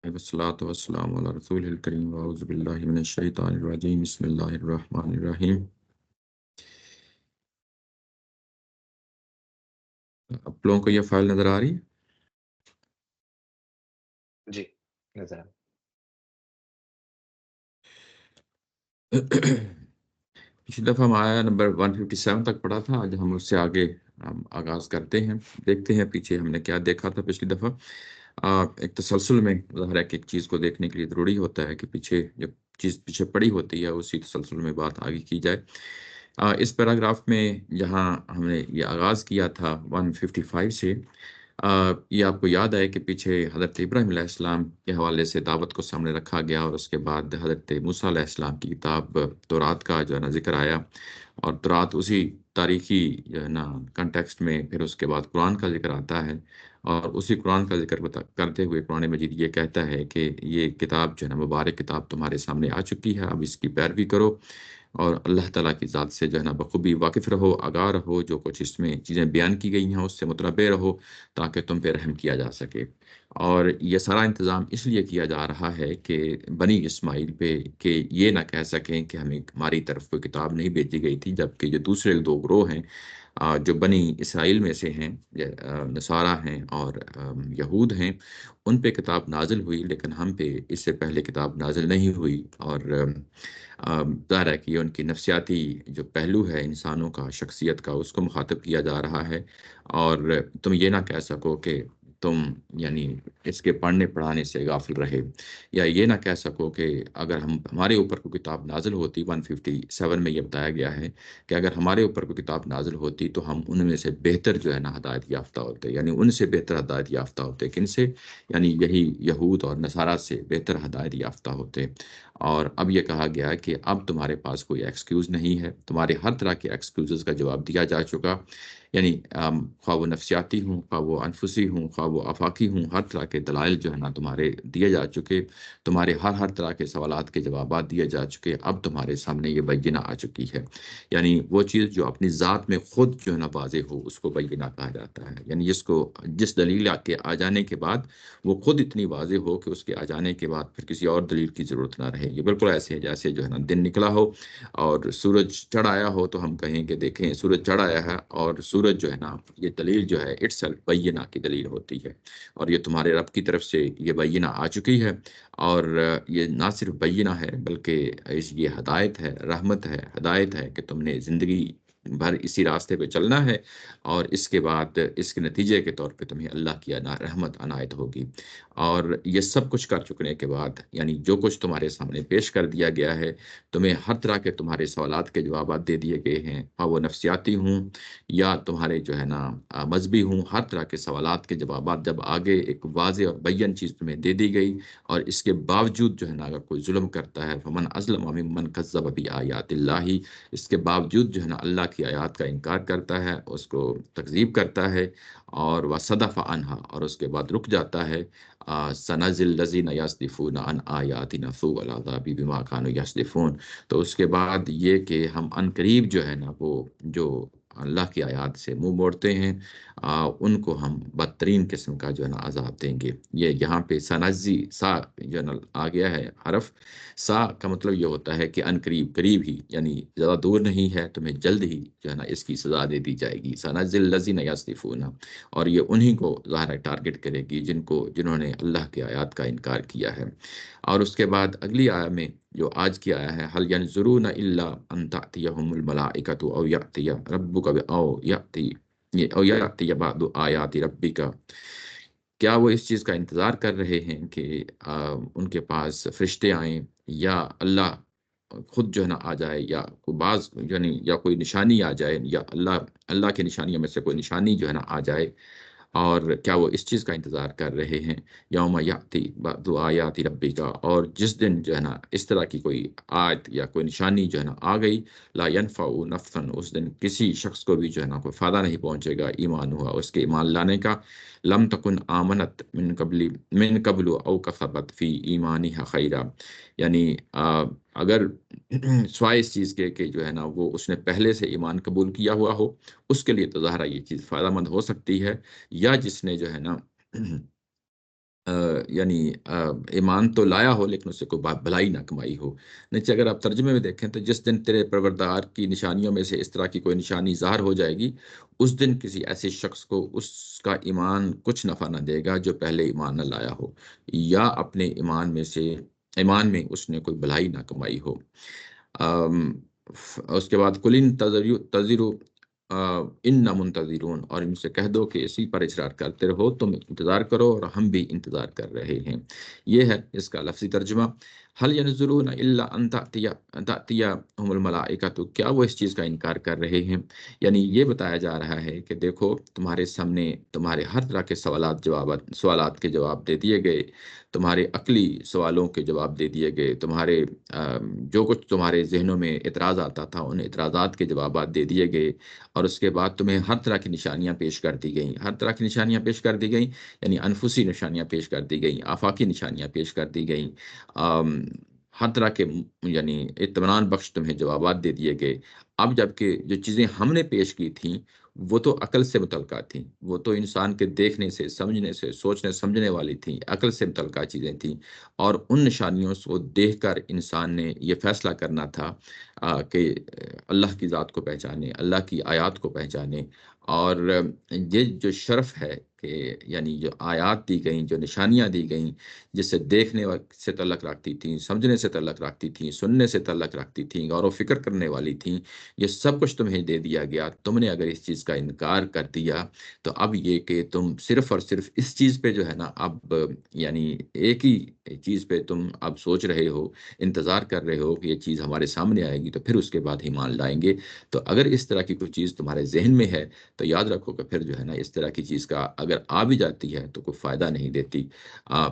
والصلاة والسلام على رسول الكريم وأعوذ بالله من الشيطان الرجيم بسم الله الرحمن الرحیم۔ آپ لوگوں کو یہ فائل نظر آ رہی جی نظر آ ہے؟ پچھلی دفعہ ہم آیا نمبر 157 تک پڑھا تھا، آج ہم اس سے آگے آغاز کرتے ہیں۔ دیکھتے ہیں پیچھے ہم نے کیا دیکھا تھا پچھلی دفعہ۔ ایک تسلسل میں ظاہر ہے کہ ایک چیز کو دیکھنے کے لیے ضروری ہوتا ہے کہ پیچھے جب چیز پیچھے پڑی ہوتی ہے اسی تسلسل میں بات آگے کی جائے۔ اس پیراگراف میں جہاں ہم نے یہ آغاز کیا تھا 155 سے، یہ آپ کو یاد ہے کہ پیچھے حضرت ابراہیم علیہ السلام کے حوالے سے دعوت کو سامنے رکھا گیا، اور اس کے بعد حضرت موسیٰ علیہ السلام کی کتاب تورات کا جو ہے نا ذکر آیا، اور تورات اسی تاریخی جو ہے نا کنٹیکسٹ میں پھر اس کے بعد قرآن کا ذکر آتا ہے، اور اسی قرآن کا ذکر کرتے ہوئے قرآن مجید یہ کہتا ہے کہ یہ کتاب جو ہے نا مبارک کتاب تمہارے سامنے آ چکی ہے، اب اس کی پیروی کرو اور اللہ تعالیٰ کی ذات سے جو ہے نا بخوبی واقف رہو، آگاہ رہو، جو کچھ اس میں چیزیں بیان کی گئی ہیں اس سے متنبع رہو تاکہ تم پہ رحم کیا جا سکے۔ اور یہ سارا انتظام اس لیے کیا جا رہا ہے کہ بنی اسماعیل پہ کہ یہ نہ کہہ سکیں کہ ہماری طرف کوئی کتاب نہیں بھیجی گئی تھی، جبکہ جو دوسرے دو گروہ ہیں جو بنی اسرائیل میں سے ہیں، نصارہ ہیں اور یہود ہیں، ان پہ کتاب نازل ہوئی، لیکن ہم پہ اس سے پہلے کتاب نازل نہیں ہوئی۔ اور ظاہر ہے کہ یہ ان کی نفسیاتی جو پہلو ہے انسانوں کا، شخصیت کا، اس کو مخاطب کیا جا رہا ہے۔ اور تم یہ نہ کہہ سکو کہ تم یعنی اس کے پڑھنے پڑھانے سے غافل رہے، یا یہ نہ کہہ سکو کہ اگر ہمارے اوپر کوئی کتاب نازل ہوتی، 157 میں یہ بتایا گیا ہے کہ اگر ہمارے اوپر کوئی کتاب نازل ہوتی تو ہم ان میں سے بہتر جو ہے نا ہدایت یافتہ ہوتے، یعنی ان سے بہتر ہدایت یافتہ ہوتے۔ کن سے؟ یعنی یہی یہود اور نصارہ سے بہتر ہدایت یافتہ ہوتے۔ اور اب یہ کہا گیا ہے کہ اب تمہارے پاس کوئی ایکسکیوز نہیں ہے، تمہارے ہر طرح کے ایکسکیوزز کا جواب دیا جا چکا، یعنی خواہ وہ نفسیاتی ہوں، خواہ وہ انفسی ہوں، خواہ وہ آفاقی ہوں، ہر طرح کے دلائل جو ہے نا تمہارے دیے جا چکے، تمہارے ہر طرح کے سوالات کے جوابات دیے جا چکے، اب تمہارے سامنے یہ بینہ آ چکی ہے۔ یعنی وہ چیز جو اپنی ذات میں خود جو ہے نا واضح ہو اس کو بینہ کہا جاتا ہے، یعنی جس دلیل کے آ جانے کے بعد وہ خود اتنی واضح ہو کہ اس کے آ جانے کے بعد پھر کسی اور دلیل کی ضرورت نہ رہے۔ یہ بالکل ایسے ہے جیسے جو ہے نا دن نکلا ہو اور سورج چڑھ آیا ہو، تو ہم کہیں کہ دیکھیں سورج چڑھ آیا ہے، اور سورج جو ہے نا یہ دلیل جو ہے اٹ سیلف بینہ کی دلیل ہوتی ہے، اور یہ تمہارے رب کی طرف سے یہ بینہ آ چکی ہے۔ اور یہ نہ صرف بینہ ہے بلکہ یہ ہدایت ہے، رحمت ہے، ہدایت ہے کہ تم نے زندگی بھر اسی راستے پہ چلنا ہے، اور اس کے بعد اس کے نتیجے کے طور پہ تمہیں اللہ کی رحمت عنایت ہوگی۔ اور یہ سب کچھ کر چکنے کے بعد، یعنی جو کچھ تمہارے سامنے پیش کر دیا گیا ہے، تمہیں ہر طرح کے تمہارے سوالات کے جوابات دے دیے گئے ہیں، خواہ وہ نفسیاتی ہوں یا تمہارے جو ہے نا مذہبی ہوں، ہر طرح کے سوالات کے جوابات جب آگے ایک واضح اور بیان چیز تمہیں دے دی گئی، اور اس کے باوجود جو ہے نا اگر کوئی ظلم کرتا ہے فمن ازلم ممن کذب بآیات اللہ، اس کے باوجود جو ہے نا اللہ کی آیات کا انکار کرتا ہے، اس کو تکذیب کرتا ہے، اور وصدف عنہا، اور اس کے بعد رک جاتا ہے، سنزل الذین یصدفون عن آیاتنا سوء العذاب بما كانوا یصدفون، تو اس کے بعد یہ کہ ہم ان قریب جو ہے نا وہ جو اللہ کی آیات سے منہ موڑتے ہیں، ان کو ہم بدترین قسم کا جو ہے نا عذاب دیں گے۔ یہ یہاں پہ سنزی سا جو ہے نا آ گیا ہے حرف، سا کا مطلب یہ ہوتا ہے کہ ان قریب، قریب ہی، یعنی زیادہ دور نہیں ہے، تمہیں جلد ہی جو ہے نا اس کی سزا دے دی جائے گی۔ سنزل الذین یصدفون، اور یہ انہی کو ظاہر ٹارگٹ کرے گی جنہوں نے اللہ کی آیات کا انکار کیا ہے۔ اور اس کے بعد اگلی آیت میں جو آج کی آیا ہے، هل ينظرون الا ان تأتيهم الملائکۃ او یأتی ربک او یأتی بعض آیات ربک، کیا وہ اس چیز کا انتظار کر رہے ہیں کہ ان کے پاس فرشتے آئیں، یا اللہ خود جو ہے نا آ جائے، یا کوئی بعض یعنی یا کوئی نشانی آ جائے، یا اللہ کی نشانیوں میں سے کوئی نشانی جو ہے نا آ جائے، اور کیا وہ اس چیز کا انتظار کر رہے ہیں؟ یوم یاتی بعض آیات ربک، اور جس دن جو ہے نا اس طرح کی کوئی آیت یا کوئی نشانی جو ہے نا آ گئی، لا ينفع نفسا، اس دن کسی شخص کو بھی جو ہے نا کوئی فائدہ نہیں پہنچے گا ایمان ہوا اس کے ایمان لانے کا، لم تکن آمنت من قبل او کسبت فی ایمانها خیرا، یعنی اگر سوائے اس چیز کے کہ جو ہے نا وہ اس نے پہلے سے ایمان قبول کیا ہوا ہو، اس کے لیے تو ظاہرہ یہ چیز فائدہ مند ہو سکتی ہے، یا جس نے جو ہے نا ایمان تو لایا ہو لیکن اس سے کوئی بھلائی نہ کمائی ہو۔ نیچے اگر آپ ترجمے میں دیکھیں تو جس دن تیرے پروردگار کی نشانیوں میں سے اس طرح کی کوئی نشانی ظاہر ہو جائے گی، اس دن کسی ایسے شخص کو اس کا ایمان کچھ نفع نہ دے گا جو پہلے ایمان نہ لایا ہو، یا اپنے ایمان میں اس نے کوئی بھلائی نہ کمائی ہو۔ اس کے بعد کلن تذرو ان منتظرون، اور ان سے کہہ دو کہ اسی پر اصرار کرتے رہو، تم انتظار کرو اور ہم بھی انتظار کر رہے ہیں۔ یہ ہے اس کا لفظی ترجمہ۔ حل ینظرون الا ان تأتیہم الملائکۃ، کیا وہ اس چیز کا انکار کر رہے ہیں؟ یعنی یہ بتایا جا رہا ہے کہ دیکھو تمہارے سامنے تمہارے ہر طرح کے سوالات کے جواب دے دیے گئے، تمہارے عقلی سوالوں کے جواب دے دیے گئے، تمہارے جو کچھ تمہارے ذہنوں میں اعتراض آتا تھا ان اعتراضات کے جوابات دے دیے گئے، اور اس کے بعد تمہیں ہر طرح کی نشانیاں پیش کر دی گئیں، ہر طرح کی نشانیاں پیش کر دی گئیں، یعنی انفسی نشانیاں پیش کر دی گئیں، آفاقی نشانیاں پیش کر دی گئیں، ہر طرح کے یعنی اطمینان بخش تمہیں جوابات دے دیے گئے۔ اب جبکہ جو چیزیں ہم نے پیش کی تھیں وہ تو عقل سے متعلقہ تھیں، وہ تو انسان کے دیکھنے سے، سمجھنے سے، سوچنے سمجھنے والی تھیں، عقل سے متعلقہ چیزیں تھیں، اور ان نشانیوں کو دیکھ کر انسان نے یہ فیصلہ کرنا تھا کہ اللہ کی ذات کو پہچانے، اللہ کی آیات کو پہچانے، اور یہ جو شرف ہے کہ یعنی جو آیات دی گئیں، جو نشانیاں دی گئیں، جس سے دیکھنے سے تعلق رکھتی تھیں، سمجھنے سے تعلق رکھتی تھیں، سننے سے تعلق رکھتی تھیں، غور و فکر کرنے والی تھیں، یہ سب کچھ تمہیں دے دیا گیا۔ تم نے اگر اس چیز کا انکار کر دیا تو اب یہ کہ تم صرف اور صرف اس چیز پہ جو ہے نا اب یعنی ایک ہی چیز پہ تم اب سوچ رہے ہو، انتظار کر رہے ہو کہ یہ چیز ہمارے سامنے آئے گی تو پھر اس کے بعد ایمان لائیں گے۔ تو اگر اس طرح کی کوئی چیز تمہارے ذہن میں ہے تو یاد رکھو کہ پھر جو ہے نا اس طرح کی چیز کا اگر آ بھی جاتی ہے تو کوئی فائدہ نہیں دیتی،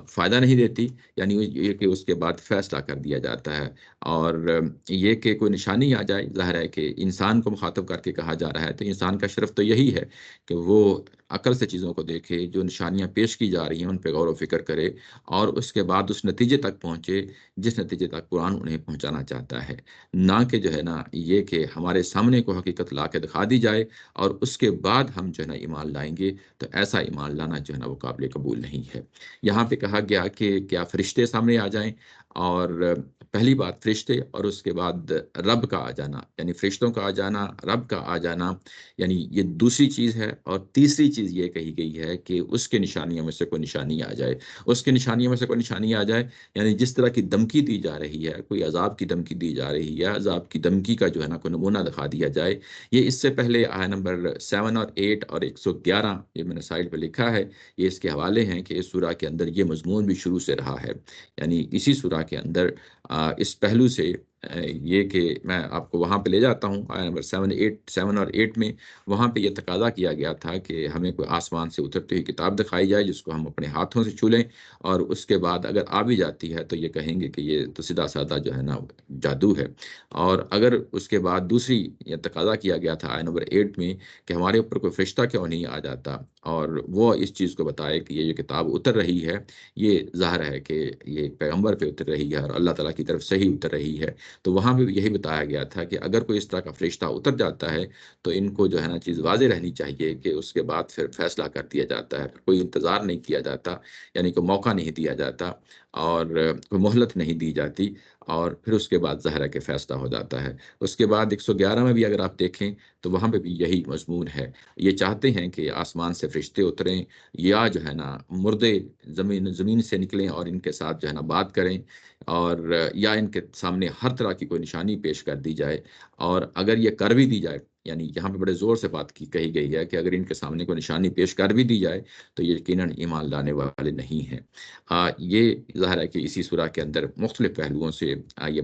فائدہ نہیں دیتی، یعنی یہ کہ اس کے بعد فیصلہ کر دیا جاتا ہے۔ اور یہ کہ کوئی نشانی آ جائے، ظاہر ہے کہ انسان کو مخاطب کر کے کہا جا رہا ہے، تو انسان کا شرف تو یہی ہے کہ وہ عقل سے چیزوں کو دیکھے، جو نشانیاں پیش کی جا رہی ہیں ان پہ غور و فکر کرے، اور اس کے بعد اس نتیجے تک پہنچے جس نتیجے تک قرآن انہیں پہنچانا چاہتا ہے، نہ کہ جو ہے نا یہ کہ ہمارے سامنے کو حقیقت لا کے دکھا دی جائے اور اس کے بعد ہم جو ہے نا ایمان لائیں گے، تو ایسا ایمان لانا جو ہے نا وہ قابل قبول نہیں ہے۔ یہاں پہ کہا گیا کہ کیا فرشتے سامنے آ جائیں، اور پہلی بات فرشتے، اور اس کے بعد رب کا آ جانا، یعنی فرشتوں کا آ جانا، رب کا آ جانا، یعنی یہ دوسری چیز ہے۔ اور تیسری چیز یہ کہی گئی ہے کہ اس کے نشانیوں میں سے کوئی نشانی آ جائے، اس کے نشانیوں میں سے کوئی نشانی آ جائے، یعنی جس طرح کی دھمکی دی جا رہی ہے، کوئی عذاب کی دھمکی دی جا رہی ہے، عذاب کی دھمکی کا جو ہے نا کوئی نمونہ دکھا دیا جائے۔ یہ اس سے پہلے آیت نمبر 7 اور 8 اور 111 یہ میں نے سائٹ پہ لکھا ہے، یہ اس کے حوالے ہیں کہ اس سورہ کے اندر یہ مضمون بھی شروع سے رہا ہے، یعنی اسی سورہ کے اندر اس پہلو سے یہ کہ میں آپ کو وہاں پہ لے جاتا ہوں، آیت نمبر 7 اور 8 میں وہاں پہ یہ تقاضا کیا گیا تھا کہ ہمیں کوئی آسمان سے اترتی ہوئی کتاب دکھائی جائے جس کو ہم اپنے ہاتھوں سے چھو لیں، اور اس کے بعد اگر آ بھی جاتی ہے تو یہ کہیں گے کہ یہ تو سیدھا سادہ جو ہے نا جادو ہے۔ اور اگر اس کے بعد دوسری یہ تقاضا کیا گیا تھا آیت نمبر 8 میں کہ ہمارے اوپر کوئی فرشتہ کیوں نہیں آ جاتا اور وہ اس چیز کو بتائے کہ یہ کتاب اتر رہی ہے، یہ ظاہر ہے کہ یہ پیغمبر پہ اتر رہی ہے اور اللہ تعالیٰ کی طرف سے ہی اتر رہی ہے، تو وہاں بھی یہی بتایا گیا تھا کہ اگر کوئی اس طرح کا فرشتہ اتر جاتا ہے تو ان کو جو ہے نا چیز واضح رہنی چاہیے کہ اس کے بعد پھر فیصلہ کر دیا جاتا ہے، کوئی انتظار نہیں کیا جاتا، یعنی کوئی موقع نہیں دیا جاتا اور کوئی مہلت نہیں دی جاتی، اور پھر اس کے بعد ظاہر ہے کہ فیصلہ ہو جاتا ہے۔ اس کے بعد 111 میں بھی اگر آپ دیکھیں تو وہاں پہ بھی یہی مضمون ہے، یہ چاہتے ہیں کہ آسمان سے فرشتے اتریں یا جو ہے نا مردے زمین سے نکلیں اور ان کے ساتھ جو ہے نا بات کریں، اور یا ان کے سامنے ہر طرح کی کوئی نشانی پیش کر دی جائے، اور اگر یہ کر بھی دی جائے، یعنی یہاں پہ بڑے زور سے بات کہی گئی ہے کہ اگر ان کے سامنے کوئی نشانی پیش کر بھی دی جائے تو یہ یقیناً ایمان لانے والے نہیں ہیں۔ یہ ظاہر ہے کہ اسی سورہ کے اندر مختلف پہلوؤں سے یہ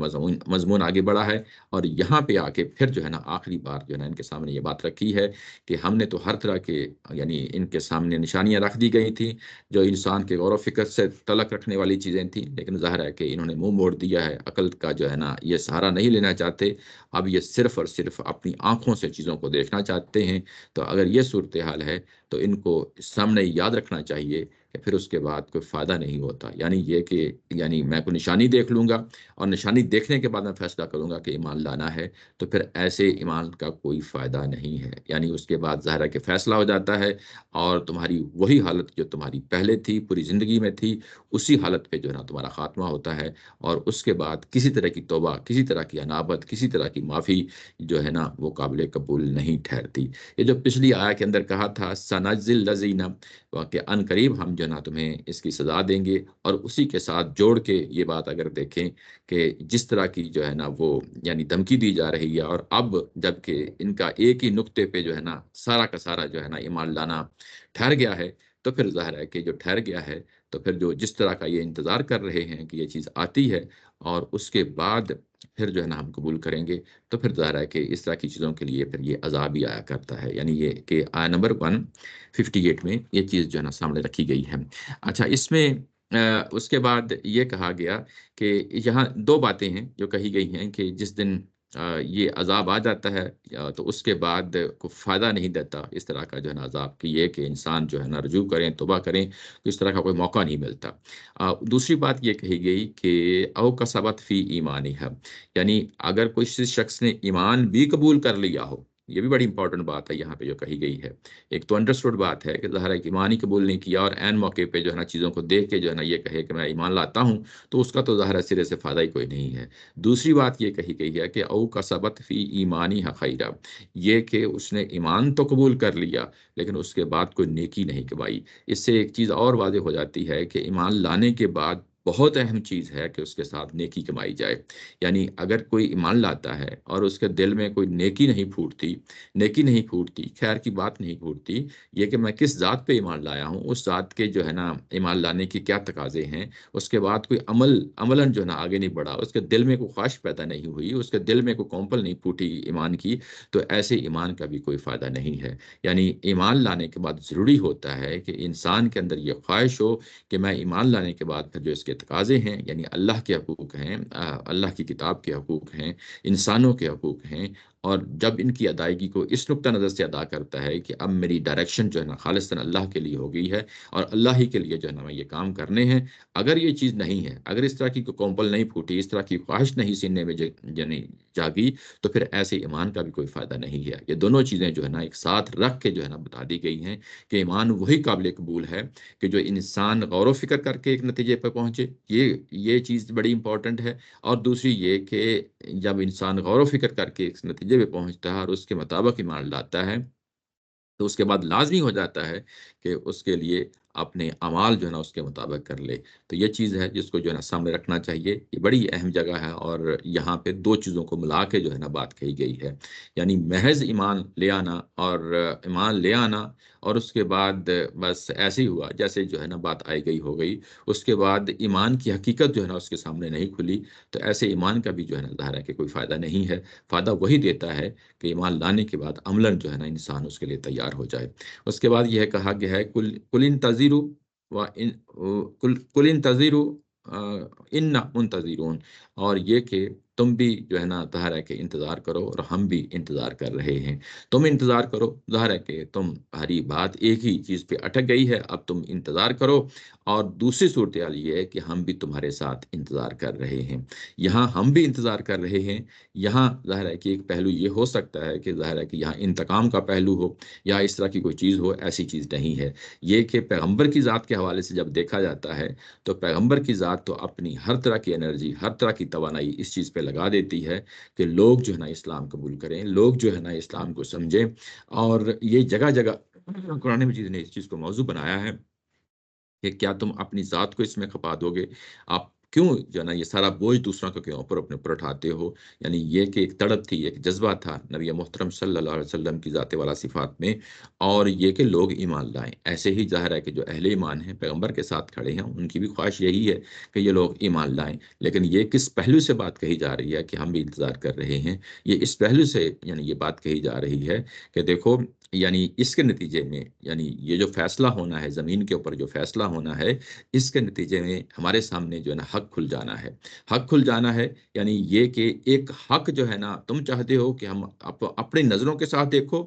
مضمون آگے بڑھا ہے، اور یہاں پہ آ کے پھر جو ہے نا آخری بار جو ہے نا ان کے سامنے یہ بات رکھی ہے کہ ہم نے تو ہر طرح کے یعنی ان کے سامنے نشانیاں رکھ دی گئی تھیں جو انسان کے غور و فکر سے تعلق رکھنے والی چیزیں تھیں، لیکن ظاہر ہے کہ انہوں نے منہ موڑ دیا ہے، عقل کا جو ہے نا یہ سہارا نہیں لینا چاہتے، اب یہ صرف اور صرف اپنی آنکھوں سے چیزوں کو دیکھنا چاہتے ہیں۔ تو اگر یہ صورتحال ہے تو ان کو سامنے یاد رکھنا چاہیے پھر اس کے بعد کوئی فائدہ نہیں ہوتا. یعنی یہ کہ یعنی میں کوئی نشانی دیکھ لوں گا اور نشانی دیکھنے کے بعد میں فیصلہ کروں گا کہ ایمان لانا ہے، تو پھر ایسے ایمان کا کوئی فائدہ نہیں ہے. یعنی اس کے بعد ظاہر ہے کہ فیصلہ ہو جاتا ہے اور تمہاری وہی حالت جو تمہاری پہلے تھی پوری زندگی میں تھی، اسی حالت پہ جو ہے نا تمہارا خاتمہ ہوتا ہے. اور اس کے بعد کسی طرح کی توبہ، کسی طرح کی انابت، کسی طرح کی معافی جو ہے نا وہ قابل قبول نہیں ٹھہرتی. یہ جو پچھلی آیا کے اندر کہا تھا سنجزل الذین، کہ ان قریب ہم جو ہے نا تمہیں اس کی سزا دیں گے، اور اسی کے ساتھ جوڑ کے یہ بات اگر دیکھیں کہ جس طرح کی جو ہے نا وہ یعنی دھمکی دی جا رہی ہے، اور اب جب کہ ان کا ایک ہی نقطے پہ جو ہے نا سارا کا سارا جو ہے نا ایمان لانا ٹھہر گیا ہے، تو پھر ظاہر ہے کہ جو ٹھہر گیا ہے تو پھر جو جس طرح کا یہ انتظار کر رہے ہیں کہ یہ چیز آتی ہے اور اس کے بعد پھر جو ہے نا ہم قبول کریں گے، تو پھر ظاہر ہے کہ اس طرح کی چیزوں کے لیے پھر یہ عذاب ہی آیا کرتا ہے. یعنی یہ کہ آیا نمبر 158 میں یہ چیز جو ہے نا سامنے رکھی گئی ہے. اچھا، اس میں اس کے بعد یہ کہا گیا کہ یہاں دو باتیں ہیں جو کہی گئی ہیں کہ جس دن یہ عذاب آ جاتا ہے تو اس کے بعد کو فائدہ نہیں دیتا اس طرح کا جو ہے نا عذاب، کی یہ کہ انسان جو ہے نا رجوع کریں، توبہ کریں، تو اس طرح کا کوئی موقع نہیں ملتا. دوسری بات یہ کہی گئی کہ او کا ثبت فی ایمانی ہے، یعنی اگر کوئی شخص نے ایمان بھی قبول کر لیا ہو. یہ بھی بڑی امپورٹنٹ بات ہے یہاں پہ جو کہی گئی ہے. ایک تو انڈرسٹوڈ بات ہے کہ ظاہر ہے کہ ایمان ہی قبول نہیں کیا اور عین موقع پہ جو ہے نا چیزوں کو دیکھ کے جو ہے نا یہ کہے کہ میں ایمان لاتا ہوں، تو اس کا تو ظاہر ہے سرے سے فائدہ ہی کوئی نہیں ہے. دوسری بات یہ کہی گئی ہے کہ او کا ثبت فی ایمانی خیرہ، یہ کہ اس نے ایمان تو قبول کر لیا لیکن اس کے بعد کوئی نیکی نہیں کمائی. اس سے ایک چیز اور واضح ہو جاتی ہے کہ ایمان لانے کے بعد بہت اہم چیز ہے کہ اس کے ساتھ نیکی کمائی جائے. یعنی اگر کوئی ایمان لاتا ہے اور اس کے دل میں کوئی نیکی نہیں پھوٹتی، نیکی نہیں پھوٹتی، خیر کی بات نہیں پھوٹتی، یہ کہ میں کس ذات پہ ایمان لایا ہوں، اس ذات کے جو ہے نا ایمان لانے کی کیا تقاضے ہیں، اس کے بعد کوئی عملاً جو ہے نا آگے نہیں بڑھا، اس کے دل میں کوئی خواہش پیدا نہیں ہوئی، اس کے دل میں کوئی کومپل نہیں پھوٹی ایمان کی، تو ایسے ایمان کا بھی کوئی فائدہ نہیں ہے. یعنی ایمان لانے کے بعد ضروری ہوتا ہے کہ انسان کے اندر یہ خواہش ہو کہ میں ایمان لانے کے بعد پھر جو اس کے تقاضے ہیں، یعنی اللہ کے حقوق ہیں، اللہ کی کتاب کے حقوق ہیں، انسانوں کے حقوق ہیں، اور جب ان کی ادائیگی کو اس نقطہ نظر سے ادا کرتا ہے کہ اب میری ڈائریکشن جو ہے نا خالصتاً اللہ کے لیے ہو گئی ہے اور اللہ ہی کے لیے جو ہے نا میں یہ کام کرنے ہیں، اگر یہ چیز نہیں ہے، اگر اس طرح کی کوئی کومپل نہیں پھوٹی، اس طرح کی خواہش نہیں سینے میں یعنی جاگی، تو پھر ایسے ایمان کا بھی کوئی فائدہ نہیں ہے. یہ دونوں چیزیں جو ہے نا ایک ساتھ رکھ کے جو ہے نا بتا دی گئی ہیں کہ ایمان وہی قابل قبول ہے کہ جو انسان غور و فکر کر کے ایک نتیجے پر پہنچے. یہ چیز بڑی امپورٹنٹ ہے. اور دوسری یہ کہ جب انسان غور و فکر کر کے ایک نتیجے پہ پہنچتا ہے اور اس کے مطابق ایمان لاتا ہے، تو اس کے بعد لازمی ہو جاتا ہے کہ اس کے لیے اپنے اعمال جو ہے نا اس کے مطابق کر لے. تو یہ چیز ہے جس کو جو ہے نا سامنے رکھنا چاہیے. یہ بڑی اہم جگہ ہے اور یہاں پہ دو چیزوں کو ملا کے جو ہے نا بات کہی گئی ہے. یعنی محض ایمان لے آنا اور ایمان لے آنا اور اس کے بعد بس ایسے ہی ہوا جیسے جو ہے نا بات آئی گئی ہو گئی، اس کے بعد ایمان کی حقیقت جو ہے نا اس کے سامنے نہیں کھلی، تو ایسے ایمان کا بھی جو ہے نا ظاہر ہے کہ کوئی فائدہ نہیں ہے. فائدہ وہی دیتا ہے کہ ایمان لانے کے بعد عملاً جو ہے نا انسان اس کے لیے تیار ہو جائے. اس کے بعد یہ کہا گیا ہے کل انتظروا و ان کل انتظروا انا منتظرون، اور یہ کہ تم بھی جو ہے نا ظاہر ہے کہ انتظار کرو اور ہم بھی انتظار کر رہے ہیں. تم انتظار کرو، ظاہر ہے کہ تمہاری بات ایک ہی چیز پہ اٹک گئی ہے، اب تم انتظار کرو. اور دوسری صورتحال یہ ہے کہ ہم بھی تمہارے ساتھ انتظار کر رہے ہیں. یہاں ہم بھی انتظار کر رہے ہیں، یہاں ظاہر ہے کہ ایک پہلو یہ ہو سکتا ہے کہ ظاہر ہے کہ یہاں انتقام کا پہلو ہو یا اس طرح کی کوئی چیز ہو، ایسی چیز نہیں ہے. یہ کہ پیغمبر کی ذات کے حوالے سے جب دیکھا جاتا ہے تو پیغمبر کی ذات تو اپنی ہر طرح کی انرجی، ہر طرح کی توانائی اس چیز پہ لگا دیتی ہے کہ لوگ جو ہے نا اسلام قبول کریں، لوگ جو ہے نا اسلام کو سمجھیں. اور یہ جگہ جگہ قرآن مجید نے اس چیز کو موضوع بنایا ہے کہ کیا تم اپنی ذات کو اس میں کھپا دو گے؟ آپ کیوں جو ہے نا یہ سارا بوجھ دوسروں کے اوپر اپنے اوپر اٹھاتے ہو؟ یعنی یہ کہ ایک تڑپ تھی، ایک جذبہ تھا نبی محترم صلی اللہ علیہ وسلم کی ذات والا صفات میں، اور یہ کہ لوگ ایمان لائیں. ایسے ہی ظاہر ہے کہ جو اہل ایمان ہیں، پیغمبر کے ساتھ کھڑے ہیں، ان کی بھی خواہش یہی ہے کہ یہ لوگ ایمان لائیں. لیکن یہ کس پہلو سے بات کہی جا رہی ہے کہ ہم بھی انتظار کر رہے ہیں؟ یہ اس پہلو سے یعنی یہ بات کہی جا رہی ہے کہ دیکھو، یعنی اس کے نتیجے میں یعنی یہ جو فیصلہ ہونا ہے زمین کے اوپر، جو فیصلہ ہونا ہے، اس کے نتیجے میں ہمارے سامنے جو ہے نا حق کھل جانا ہے. حق کھل جانا ہے یعنی یہ کہ ایک حق جو ہے نا تم چاہتے ہو کہ ہم اپنی نظروں کے ساتھ دیکھو،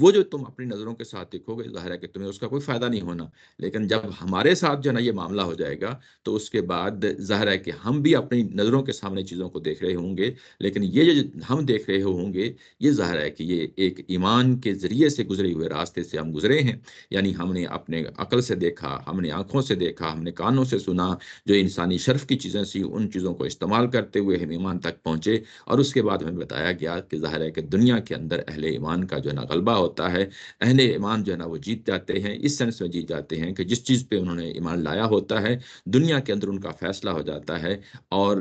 وہ جو تم اپنی نظروں کے ساتھ دیکھو گے ظاہر ہے کہ تمہیں اس کا کوئی فائدہ نہیں ہونا، لیکن جب ہمارے ساتھ جو ہے نا یہ معاملہ ہو جائے گا تو اس کے بعد ظاہر ہے کہ ہم بھی اپنی نظروں کے سامنے چیزوں کو دیکھ رہے ہوں گے، لیکن یہ جو ہم دیکھ رہے ہوں گے یہ ظاہر ہے کہ یہ ایک ایمان کے ذریعے سے گزرے ہوئے راستے سے ہم گزرے ہیں، یعنی ہم نے اپنے عقل سے دیکھا، ہم نے آنکھوں سے دیکھا، ہم نے کانوں سے سنا، جو انسانی شرف کی چیزیں سی ان چیزوں کو استعمال کرتے ہوئے ہم ایمان تک پہنچے، اور اس کے بعد ہمیں بتایا گیا کہ ظاہر ہے کہ دنیا کے اندر اہل ایمان کا جو ہے نا غلبہ ہوتا ہے، اہل ایمان جو ہے نا وہ جیت جاتے ہیں، اس سینس میں جیت جاتے ہیں کہ جس چیز پہ انہوں نے ایمان لایا ہوتا ہے دنیا کے اندر ان کا فیصلہ ہو جاتا ہے، اور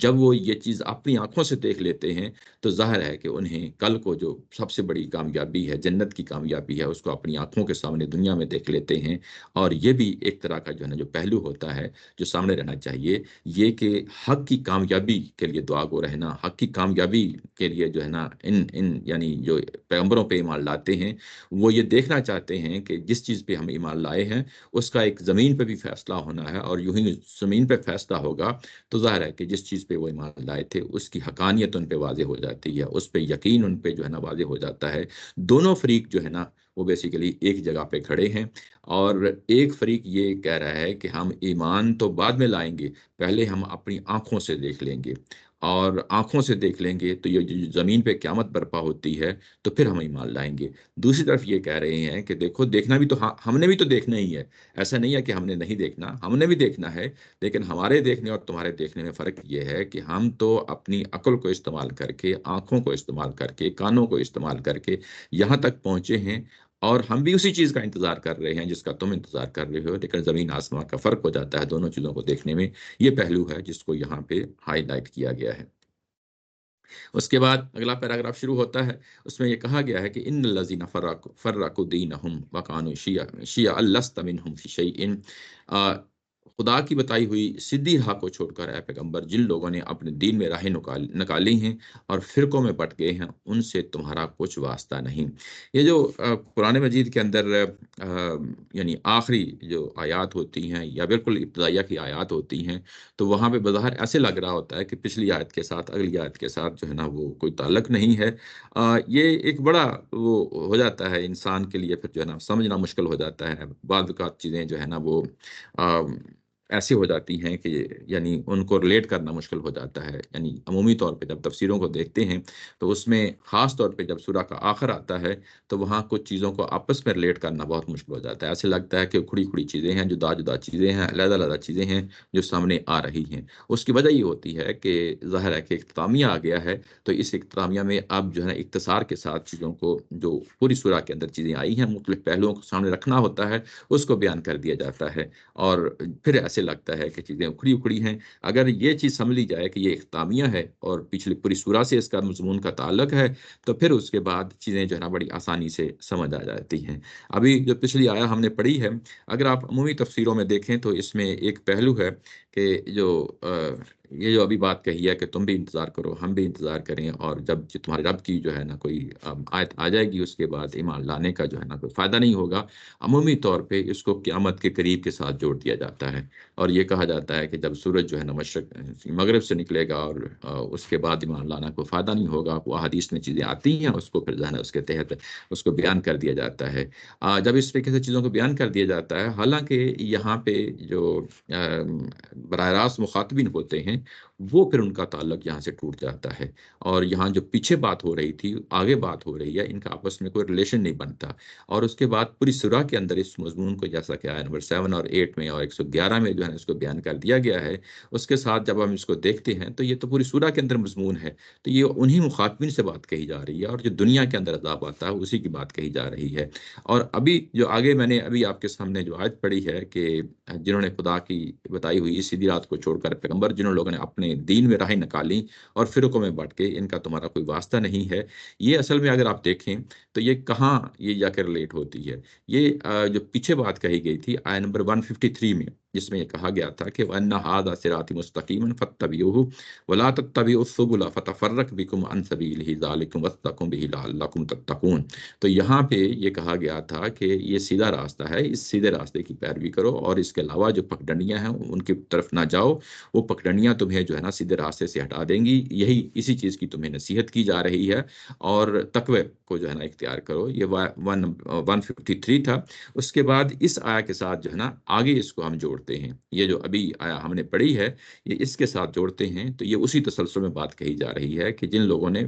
جب وہ یہ چیز اپنی آنکھوں سے دیکھ لیتے ہیں تو ظاہر ہے کہ انہیں کل کو جو سب سے بڑی کامیابی ہے، جنت کی کامیابی ہے، اس کو اپنی آنکھوں کے سامنے دنیا میں دیکھ لیتے ہیں، اور یہ بھی ایک طرح کا جو ہے نا جو پہلو ہوتا ہے جو سامنے رہنا چاہیے، یہ کہ حق کی کامیابی کے لیے دعا گو رہنا، حق کی کامیابی کے لیے جو ہے نا ان یعنی جو پیغمبروں پہ ایمان لاتے ہیں وہ یہ دیکھنا چاہتے ہیں کہ جس چیز پہ ہم ایمان لائے ہیں اس کا ایک زمین پہ بھی فیصلہ ہونا ہے، اور یوں ہی زمین پہ فیصلہ ہوگا تو ظاہر ہے کہ جس چیز پہ وہ ایمان لائے تھے اس کی حقانیت ان پہ واضح ہو جاتی ہے، اس پہ یقین ان پہ جو ہے نا واضح ہو جاتا ہے۔ دونوں فریق جو ہے نا وہ بیسیکلی ایک جگہ پہ کھڑے ہیں، اور ایک فریق یہ کہہ رہا ہے کہ ہم ایمان تو بعد میں لائیں گے، پہلے ہم اپنی آنکھوں سے دیکھ لیں گے، اور آنکھوں سے دیکھ لیں گے تو یہ جو زمین پہ قیامت برپا ہوتی ہے تو پھر ہم ایمان لائیں گے۔ دوسری طرف یہ کہہ رہے ہیں کہ دیکھو دیکھنا بھی تو ہم نے بھی تو دیکھنا ہی ہے، ایسا نہیں ہے کہ ہم نے نہیں دیکھنا، ہم نے بھی دیکھنا ہے، لیکن ہمارے دیکھنے اور تمہارے دیکھنے میں فرق یہ ہے کہ ہم تو اپنی عقل کو استعمال کر کے، آنکھوں کو استعمال کر کے، کانوں کو استعمال کر کے یہاں تک پہنچے ہیں، اور ہم بھی اسی چیز کا انتظار کر رہے ہیں جس کا تم انتظار کر رہے ہو، لیکن زمین آسمان کا فرق ہو جاتا ہے دونوں چیزوں کو دیکھنے میں۔ یہ پہلو ہے جس کو یہاں پہ ہائی لائٹ کیا گیا ہے۔ اس کے بعد اگلا پیراگراف شروع ہوتا ہے، اس میں یہ کہا گیا ہے کہ ان الذین فرقوا دینہم وکانوا شیعا لست منہم فی شیء، خدا کی بتائی ہوئی سیدھی راہ کو چھوڑ کر اے پیغمبر جن لوگوں نے اپنے دین میں راہیں نکالی ہیں اور فرقوں میں بٹ گئے ہیں ان سے تمہارا کچھ واسطہ نہیں۔ یہ جو قرآن مجید کے اندر یعنی آخری جو آیات ہوتی ہیں یا بالکل ابتدائیہ کی آیات ہوتی ہیں تو وہاں پہ بظاہر ایسے لگ رہا ہوتا ہے کہ پچھلی آیت کے ساتھ اگلی آیت کے ساتھ جو ہے نا وہ کوئی تعلق نہیں ہے۔ یہ ایک بڑا وہ ہو جاتا ہے انسان کے لیے، پھر جو ہے نا سمجھنا مشکل ہو جاتا ہے، بعض اوقات چیزیں جو ہے نا وہ آ، ایسی ہو جاتی ہیں کہ یعنی ان کو ریلیٹ کرنا مشکل ہو جاتا ہے، یعنی عمومی طور پہ جب تفسیروں کو دیکھتے ہیں تو اس میں خاص طور پہ جب سورہ کا آخر آتا ہے تو وہاں کچھ چیزوں کو آپس میں ریلیٹ کرنا بہت مشکل ہو جاتا ہے، ایسے لگتا ہے کہ کھڑی کھڑی چیزیں ہیں، جدا جدا چیزیں ہیں، علیحدہ علیحدہ چیزیں ہیں جو سامنے آ رہی ہیں۔ اس کی وجہ یہ ہوتی ہے کہ ظاہر ہے کہ اختتامیہ آ گیا ہے، تو اس اختتامیہ میں اب جو ہے نا اختصار کے ساتھ چیزوں کو جو پوری سورہ کے اندر چیزیں آئی ہیں مختلف پہلوؤں کو سامنے رکھنا ہوتا ہے، اس کو بیان کر دیا جاتا ہے، اور پھر ایسے لگتا ہے کہ چیزیں اکھڑی اکھڑی ہیں۔ اگر یہ چیز سمجھ لی جائے کہ یہ اختتامیہ ہے اور پچھلی پوری سورہ سے اس کا مضمون کا تعلق ہے تو پھر اس کے بعد چیزیں جو ہے نا بڑی آسانی سے سمجھ آ جاتی ہیں۔ ابھی جو پچھلی آیا ہم نے پڑھی ہے، اگر آپ عمومی تفسیروں میں دیکھیں تو اس میں ایک پہلو ہے کہ جو یہ جو ابھی بات کہی ہے کہ تم بھی انتظار کرو ہم بھی انتظار کریں، اور جب تمہارے رب کی جو ہے نا کوئی آیت آ جائے گی اس کے بعد ایمان لانے کا جو ہے نا کوئی فائدہ نہیں ہوگا، عمومی طور پہ اس کو قیامت کے قریب کے ساتھ جوڑ دیا جاتا ہے، اور یہ کہا جاتا ہے کہ جب سورج جو ہے نا مشرق مغرب سے نکلے گا اور اس کے بعد ایمان لانا کوئی فائدہ نہیں ہوگا، وہ احادیث میں چیزیں آتی ہیں اس کو پھر جو ہے نا اس کے تحت اس کو بیان کر دیا جاتا ہے۔ جب اس طریقے سے چیزوں کو بیان کر دیا جاتا ہے، حالانکہ یہاں پہ جو براہ راست مخاطبین ہوتے ہیں وہ پھر ان کا تعلق یہاں سے ٹوٹ جاتا ہے، اور یہاں جو پیچھے بات ہو رہی تھی آگے بات ہو رہی ہے، ان کا آپس میں کوئی ریلیشن نہیں بنتا، اور اس کے بعد پوری سورہ کے اندر اس مضمون کو جیسا کہ آیا نمبر 7 اور 8 میں اور 111 میں جو ہے اس کو بیان کر دیا گیا ہے، اس کے ساتھ جب ہم اس کو دیکھتے ہیں تو یہ تو پوری سورہ کے اندر مضمون ہے، تو یہ انہی مخاطبین سے بات کہی جا رہی ہے، اور جو دنیا کے اندر عذاب آتا ہے اسی کی بات کہی جا رہی ہے۔ اور ابھی جو آگے میں نے ابھی آپ کے سامنے جو آیت پڑھی ہے کہ جنہوں نے خدا کی بتائی ہوئی اس سیدھی رات کو چھوڑ کر پیغمبر جنہوں لوگوں نے اپنے دین میں راہیں نکالی اور فرقوں میں بٹ کے ان کا تمہارا کوئی واسطہ نہیں ہے، یہ اصل میں اگر آپ دیکھیں تو یہ کہاں یہ جا کے ریلیٹ ہوتی ہے، یہ جو پیچھے بات کہی گئی تھی آیت نمبر 153 میں، جس میں یہ کہا گیا تھا کہ وَأَنَّ هَذَا صِرَاطِي مُسْتَقِيمًا فَاتَّبِعُوهُ وَلَا تَتَّبِعُوا السُّبُلَ فَتَفَرَّقَ بِكُمْ عَنْ سَبِيلِهِ ذَلِكُمْ وَاتَّقُوا بِهِ لَعَلَّكُمْ تَتَّقُونَ۔ تو یہاں پہ یہ کہا گیا تھا کہ یہ سیدھا راستہ ہے، اس سیدھے راستے کی پیروی کرو، اور اس کے علاوہ جو پگڈنڈیاں ہیں ان کی طرف نہ جاؤ، وہ پگڈنڈیاں تمہیں جو ہے نا سیدھے راستے سے ہٹا دیں گی۔ یہی اسی چیز کی تمہیں نصیحت کی جا رہی ہے، اور تقوی کو جو ہے نا اختیار کرو۔ یہ 153 تھا۔ اس کے بعد اس آیا کے ساتھ جو ہے نا آگے اس کو ہم جوڑتے ہیں، یہ جو ابھی آیا ہم نے پڑھی ہے یہ اس کے ساتھ جوڑتے ہیں، تو یہ اسی تسلسل میں بات کہی جا رہی ہے کہ جن لوگوں نے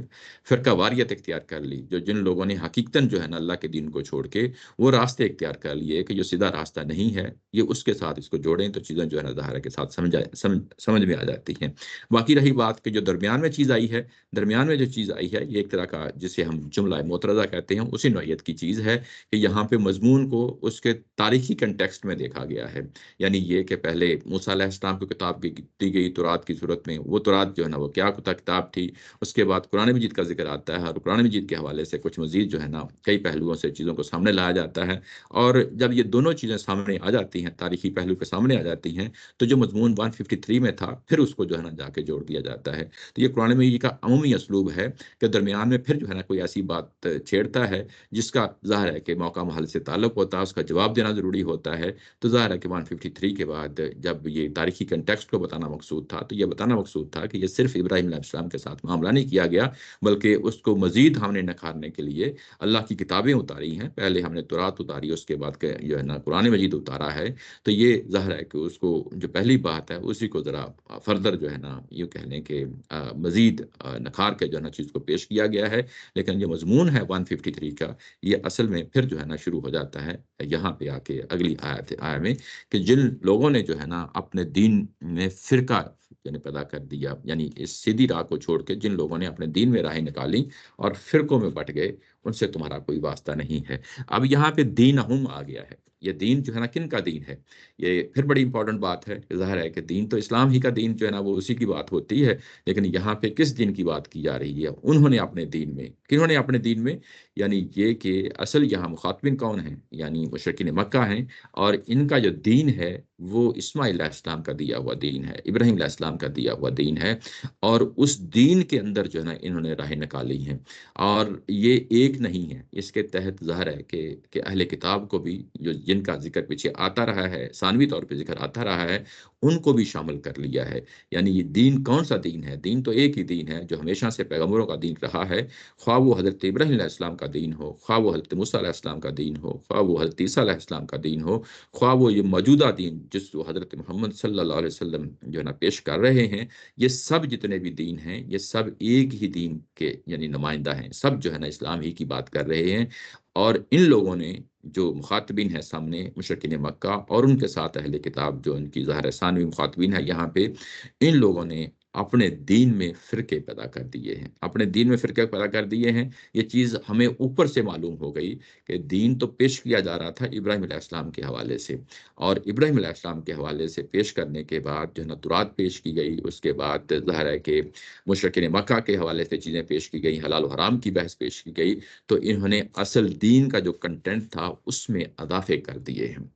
فرقہ واریت اختیار کر لی، جن لوگوں نے حقیقتاً جو ہے نا اللہ کے دین کو چھوڑ کے وہ راستے اختیار کر لیے کہ جو سیدھا راستہ نہیں ہے، یہ اس کے ساتھ اس کو جوڑیں تو چیزیں جو ہے نا ظاہر کے ساتھ سمجھ میں آ جاتی ہیں۔ باقی رہی بات کہ جو درمیان میں چیز آئی ہے، درمیان میں جو چیز آئی ہے یہ ایک طرح کا جسے ہم جملہ معترضہ کہتے ہیں، اسی نوعیت کی چیز ہے کہ یہاں پہ مضمون کو اس کے تاریخی کنٹیکسٹ میں دیکھا گیا ہے، یعنی یہ کہ پہلے موسیٰ علیہ السلام کو کتاب دی گئی تورات کی صورت میں، وہ تورات جو ہے نا وہ کیا کتاب تھی، اس کے بعد قرآن مجید کا ذکر آتا ہے، اور قرآن مجید کے حوالے سے کچھ مزید جو ہے نا کئی پہلوؤں سے چیزوں کو سامنے لایا جاتا ہے، اور جب یہ دونوں چیزیں سامنے آ جاتی ہیں، تاریخی پہلو کے سامنے آ جاتی ہیں، تو جو مضمون 153 میں تھا پھر اس کو جو ہے نا جا کے جوڑ دیا جاتا ہے۔ تو یہ قرآن مجید کا عمومی اسلوب ہے کہ درمیان میں پھر جو ہے نا کوئی ایسی بات چھیڑتا ہے جس کا ظاہر ہے کہ موقع محل سے تعلق ہوتا ہے، اس کا جواب دینا ضروری ہوتا ہے، تو ظاہر ہے کہ 153 کے بعد جب یہ تاریخی کنٹیکسٹ کو بتانا مقصود تھا، تو یہ بتانا مقصود تھا کہ یہ صرف ابراہیم علیہ السلام کے ساتھ معاملہ نہیں کیا گیا، بلکہ اس کو مزید ہم نے نکھارنے کے لیے اللہ کی کتابیں اتاری ہیں۔ پہلے ہم نے تورات اتاری، اس کے بعد جو ہے نا قرآن مجید اتارا ہے، تو یہ ظاہر ہے کہ اس کو جو پہلی بات ہے اسی کو ذرا فردر جو ہے نا یوں کہہ لیں کہ مزید نکھار کے جو ہے نا چیز کو پیش کیا گیا ہے، لیکن جو مضمون ہے 153 کا، یہ اصل میں پھر جو ہے نا شروع ہو جاتا ہے یہاں پہ آ کے اگلی آیت میں کہ جن لوگوں نے جو ہے نا اپنے دین میں فرقہ یعنی پیدا کر دیا، یعنی اس سیدھی راہ کو چھوڑ کے جن لوگوں نے اپنے دین میں راہیں نکالی اور فرقوں میں بٹ گئے، ان سے تمہارا کوئی واسطہ نہیں ہے۔ اب یہاں پہ دینہم آ گیا ہے، یہ دین جو ہے نا کن کا دین ہے، یہ پھر بڑی امپورٹنٹ بات ہے کہ ظاہر ہے کہ دین تو اسلام ہی کا دین جو ہے نا وہ اسی کی بات ہوتی ہے، لیکن یہاں پہ کس دین کی بات کی جا رہی ہے؟ انہوں نے اپنے دین میں، کنہوں نے اپنے دین میں، یعنی یہ کہ اصل یہاں مخاطبین کون ہیں، یعنی مشرکین مکہ ہیں، اور ان کا جو دین ہے وہ اسماعیل علیہ السلام کا دیا ہوا دین ہے، ابراہیم علیہ السلام کا دیا ہوا دین ہے، اور اس دین کے اندر جو ہے نا انہوں نے راہیں نکالی ہیں، اور یہ ایک نہیں ہے، اس کے تحت ظاہر ہے کہ اہل کتاب کو بھی جن کا ذکر پیچھے آتا رہا ہے، ثانوی طور پہ ذکر آتا رہا ہے، ان کو بھی شامل کر لیا ہے۔ یعنی یہ دین کون سا دین ہے؟ دین تو ایک ہی دین ہے جو ہمیشہ سے پیغمبروں کا دین رہا ہے، خواہ وہ حضرت ابراہیم علیہ السلام کا دین ہو، خواہ وہ حضرت موسیٰ علیہ السلام کا دین ہو، خواہ وہ حضرت عیسیٰ علیہ السلام کا دین ہو، خواہ وہ یہ موجودہ دین جس کو حضرت محمد صلی اللہ علیہ وسلم جو ہے نا پیش کر رہے ہیں، یہ سب جتنے بھی دین ہیں یہ سب ایک ہی دین کے یعنی نمائندہ ہیں، سب جو ہے نا اسلام ہی کی بات کر رہے ہیں۔ اور ان لوگوں نے جو مخاطبین ہیں سامنے مشرکین مکہ اور ان کے ساتھ اہل کتاب جو ان کی ظاہر ثانوی مخاطبین ہے، یہاں پہ ان لوگوں نے اپنے دین میں فرقے پیدا کر دیے ہیں، اپنے دین میں فرقے پیدا کر دیے ہیں۔ یہ چیز ہمیں اوپر سے معلوم ہو گئی کہ دین تو پیش کیا جا رہا تھا ابراہیم علیہ السلام کے حوالے سے، اور ابراہیم علیہ السلام کے حوالے سے پیش کرنے کے بعد جو ہے نا تورات پیش کی گئی، اس کے بعد ظاہر ہے کہ مشرکین مکہ کے حوالے سے چیزیں پیش کی گئی، حلال و حرام کی بحث پیش کی گئی، تو انہوں نے اصل دین کا جو کنٹینٹ تھا اس میں اضافے کر دیے ہیں،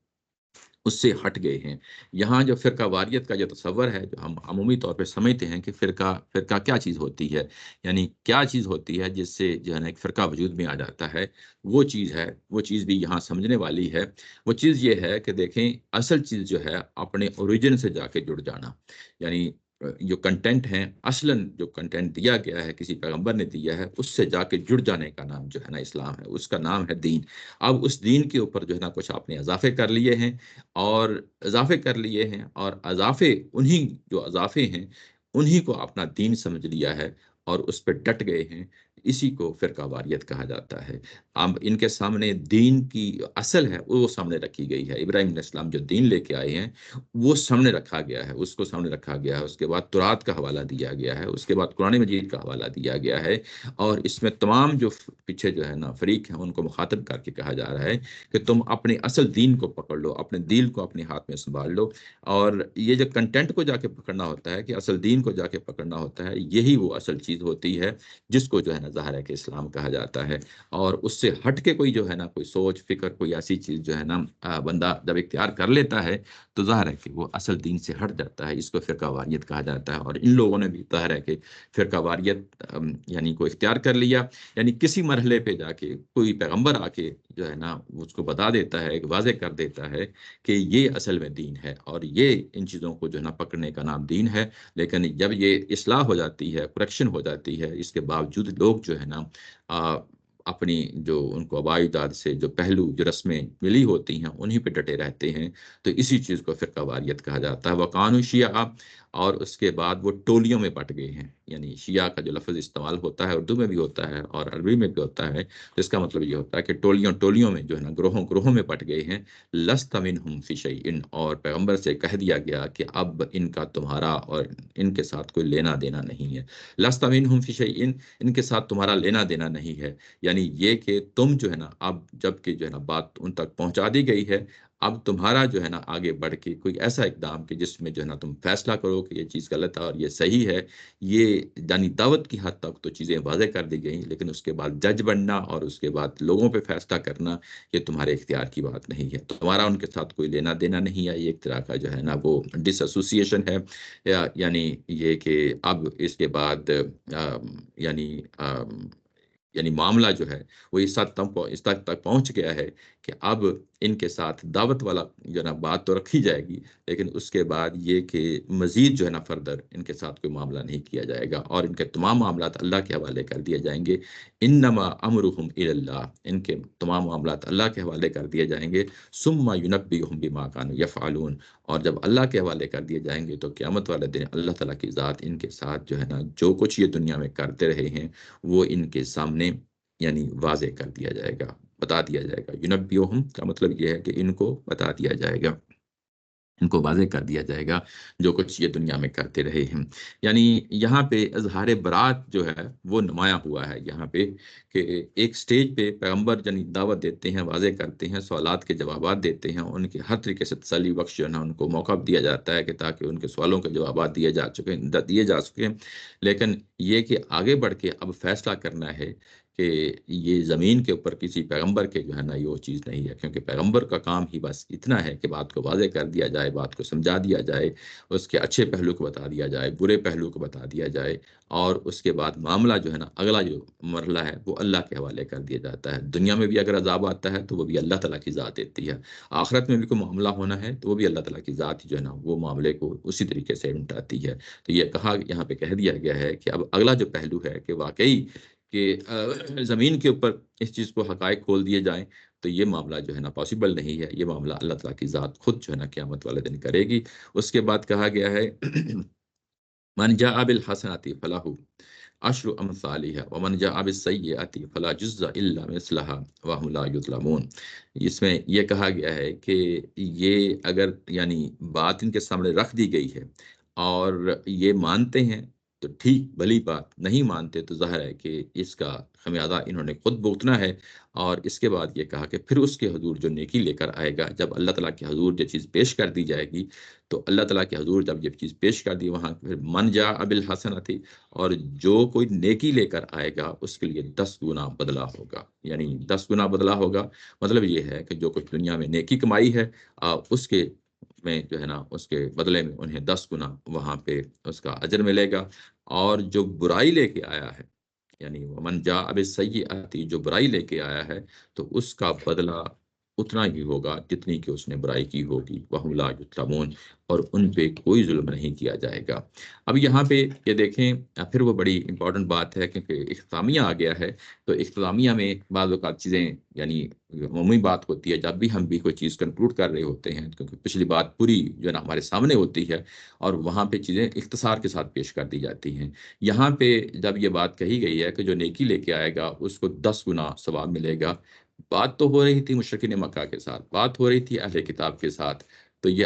اس سے ہٹ گئے ہیں۔ یہاں جو فرقہ واریت کا جو تصور ہے جو ہم عمومی طور پہ سمجھتے ہیں کہ فرقہ کیا چیز ہوتی ہے، یعنی کیا چیز ہوتی ہے جس سے جو ہے نا ایک فرقہ وجود میں آ جاتا ہے، وہ چیز ہے، وہ چیز بھی یہاں سمجھنے والی ہے۔ وہ چیز یہ ہے کہ دیکھیں اصل چیز جو ہے اپنے اوریجن سے جا کے جڑ جانا، یعنی جو کنٹینٹ ہیں اصلاً جو کنٹینٹ دیا گیا ہے کسی پیغمبر نے دیا ہے اس سے جا کے جڑ جانے کا نام جو ہے نا اسلام ہے، اس کا نام ہے دین۔ اب اس دین کے اوپر جو ہے نا کچھ آپ نے اضافے کر لیے ہیں، اور اضافے کر لیے ہیں، اور اضافے انہی جو اضافے ہیں انہی کو اپنا دین سمجھ لیا ہے اور اس پہ ڈٹ گئے ہیں، اسی کو فرقہ واریت کہا جاتا ہے۔ اب ان کے سامنے دین کی اصل ہے وہ سامنے رکھی گئی ہے، ابراہیم علیہ السلام جو دین لے کے آئے ہیں وہ سامنے رکھا گیا ہے، اس کو سامنے رکھا گیا ہے، اس کے بعد تورات کا حوالہ دیا گیا ہے، اس کے بعد قرآن مجید کا حوالہ دیا گیا ہے، اور اس میں تمام جو پیچھے جو ہے نا فریق ہیں ان کو مخاطب کر کے کہا جا رہا ہے کہ تم اپنے اصل دین کو پکڑ لو، اپنے دین کو اپنے ہاتھ میں سنبھال لو، اور یہ جو کنٹینٹ کو جا کے پکڑنا ہوتا ہے کہ اصل دین کو جا کے پکڑنا ہوتا ہے، یہی وہ اصل چیز ہوتی ہے جس کو جو ہے نا ظاہر ہے کہ اسلام کہا جاتا ہے، اور اس سے ہٹ کے کوئی جو ہے نا کوئی سوچ فکر کوئی ایسی چیز جو ہے نا بندہ جب اختیار کر لیتا ہے تو ظاہر ہے کہ وہ اصل دین سے ہٹ جاتا ہے، اس کو فرقہ واریت کہا جاتا ہے۔ اور ان لوگوں نے بھی ظاہر ہے کہ فرقہ واریت یعنی کو اختیار کر لیا، یعنی کسی مرحلے پہ جا کے کوئی پیغمبر آ کے جو ہے نا اس کو بتا دیتا ہے، ایک واضح کر دیتا ہے کہ یہ اصل میں دین ہے اور یہ ان چیزوں کو جو ہے نا پکڑنے کا نام دین ہے۔ لیکن جب یہ اصلاح ہو جاتی ہے، کریکشن ہو جاتی ہے، اس کے باوجود لوگ جو ہے نا اپنی جو ان کو آبائی اجداد سے جو پہلو جو رسمیں ملی ہوتی ہیں انہی پہ ڈٹے رہتے ہیں، تو اسی چیز کو فرقہ واریت کہا جاتا ہے۔ وقانو شیعہ، اور اس کے بعد وہ ٹولیوں میں بٹ گئے ہیں، یعنی شیعہ کا جو لفظ استعمال ہوتا ہے اردو میں بھی ہوتا ہے اور عربی میں بھی ہوتا ہے، تو اس کا مطلب یہ ہوتا ہے کہ ٹولیوں میں جو ہے نا گروہوں میں بٹ گئے ہیں۔ لست منہم فی شیء، اور پیغمبر سے کہہ دیا گیا کہ اب ان کا تمہارا اور ان کے ساتھ کوئی لینا دینا نہیں ہے۔ لست منہم فی شیء، ان کے ساتھ تمہارا لینا دینا نہیں ہے، یعنی یہ کہ تم جو ہے نا اب جب کہ جو ہے نا بات ان تک پہنچا دی گئی ہے، اب تمہارا جو ہے نا آگے بڑھ کے کوئی ایسا اقدام کہ جس میں جو ہے نا تم فیصلہ کرو کہ یہ چیز غلط ہے اور یہ صحیح ہے، یہ یعنی دعوت کی حد تک تو چیزیں واضح کر دی گئیں، لیکن اس کے بعد جج بننا اور اس کے بعد لوگوں پہ فیصلہ کرنا یہ تمہارے اختیار کی بات نہیں ہے، تمہارا ان کے ساتھ کوئی لینا دینا نہیں ہے۔ یہ ایک طرح کا جو ہے نا وہ ڈس ایسوسیشن ہے، یعنی یہ کہ اب اس کے بعد یعنی یعنی معاملہ جو ہے وہ اس حد تک پہنچ گیا ہے کہ اب ان کے ساتھ دعوت والا جو ہے نا بات تو رکھی جائے گی، لیکن اس کے بعد یہ کہ مزید جو ہے نا فردر ان کے ساتھ کوئی معاملہ نہیں کیا جائے گا اور ان کے تمام معاملات اللہ کے حوالے کر دیے جائیں گے۔ انما امرهم الی اللہ، ان کے تمام معاملات اللہ کے حوالے کر دیے جائیں گے۔ ثم ینبئهم بما كانوا یفعلون، اور جب اللہ کے حوالے کر دیے جائیں گے تو قیامت والے دن اللہ تعالیٰ کی ذات ان کے ساتھ جو ہے نا جو کچھ یہ دنیا میں کرتے رہے ہیں وہ ان کے سامنے یعنی واضح کر دیا جائے گا، بتا دیا جائے گا۔ ینبئہم کا مطلب یہ ہے کہ ان کو بتا دیا جائے گا، ان کو واضح کر دیا جائے گا جو کچھ یہ دنیا میں کرتے رہے ہیں۔ یعنی یہاں پہ اظہار برات جو ہے وہ نمایاں ہوا ہے یہاں پہ، کہ ایک سٹیج پہ پیغمبر یعنی دعوت دیتے ہیں، واضح کرتے ہیں، سوالات کے جوابات دیتے ہیں، ان کے ہر طریقے سے تسلی بخش جو ہے نا ان کو موقع دیا جاتا ہے کہ تاکہ ان کے سوالوں کے جوابات دیے جا سکیں، لیکن یہ کہ آگے بڑھ کے اب فیصلہ کرنا ہے کہ یہ زمین کے اوپر کسی پیغمبر کے جو ہے نا یہ وہ چیز نہیں ہے، کیونکہ پیغمبر کا کام ہی بس اتنا ہے کہ بات کو واضح کر دیا جائے، بات کو سمجھا دیا جائے، اس کے اچھے پہلو کو بتا دیا جائے، برے پہلو کو بتا دیا جائے، اور اس کے بعد معاملہ جو ہے نا اگلا جو مرحلہ ہے وہ اللہ کے حوالے کر دیا جاتا ہے۔ دنیا میں بھی اگر عذاب آتا ہے تو وہ بھی اللہ تعالیٰ کی ذات دیتی ہے، آخرت میں بھی کوئی معاملہ ہونا ہے تو وہ بھی اللہ تعالیٰ کی ذات جو ہے نا وہ معاملے کو اسی طریقے سے نمٹاتی ہے۔ تو یہ کہا یہاں پہ کہہ دیا گیا ہے کہ اب اگلا جو پہلو ہے کہ واقعی کہ زمین کے اوپر اس چیز کو حقائق کھول دیے جائیں، تو یہ معاملہ جو ہے نا پاسبل نہیں ہے، یہ معاملہ اللہ تعالیٰ کی ذات خود جو ہے نا قیامت والے دن کرے گی۔ اس کے بعد کہا گیا ہے من جاء بالحسنۃ فلہ عشر امثالها ومن جاء بالسیئۃ فلا یجزی الا مثلها وهم لا یظلمون۔ اس میں یہ کہا گیا ہے کہ یہ اگر یعنی بات ان کے سامنے رکھ دی گئی ہے اور یہ مانتے ہیں تو ٹھیک بھلی بات، نہیں مانتے تو ظاہر ہے کہ اس کا خمیازہ انہوں نے خود بھگتنا ہے۔ اور اس کے بعد یہ کہا کہ پھر اس کے حضور جو نیکی لے کر آئے گا، جب اللہ تعالیٰ کے حضور یہ چیز پیش کر دی جائے گی، تو اللہ تعالیٰ کے حضور جب یہ چیز پیش کر دی وہاں پھر من جاء بالحسنۃ، اور جو کوئی نیکی لے کر آئے گا اس کے لیے 10 گنا بدلہ ہوگا، یعنی 10 گنا بدلہ ہوگا، مطلب یہ ہے کہ جو کچھ دنیا میں نیکی کمائی ہے اس کے میں جو ہے نا اس کے بدلے میں انہیں 10 گنا وہاں پہ اس کا اجر ملے گا، اور جو برائی لے کے آیا ہے یعنی ومن جاء بالسیئۃ، جو برائی لے کے آیا ہے تو اس کا بدلہ اتنا ہی ہوگا جتنی کہ اس نے برائی کی ہوگی، وَهُمْ لَا يُظْلَمُونَ، اور ان پہ کوئی ظلم نہیں کیا جائے گا۔ اب یہاں پہ یہ دیکھیں پھر وہ بڑی امپورٹنٹ بات ہے کیونکہ اختتامیہ آ گیا ہے، تو اختتامیہ میں بعض اوقات چیزیں یعنی عمومی بات ہوتی ہے، جب بھی ہم بھی کوئی چیز کنکلوڈ کر رہے ہوتے ہیں کیونکہ پچھلی بات پوری جو ہے نا ہمارے سامنے ہوتی ہے اور وہاں پہ چیزیں اختصار کے ساتھ پیش کر دی جاتی ہیں۔ یہاں پہ جب یہ بات کہی گئی ہے کہ جو نیکی لے کے آئے گا اس کو 10 گنا ثواب ملے گا، بات تو ہو رہی تھی مشرکین مکہ کے ساتھ، بات ہو رہی تھی اہل کتاب کے ساتھ، تو یہ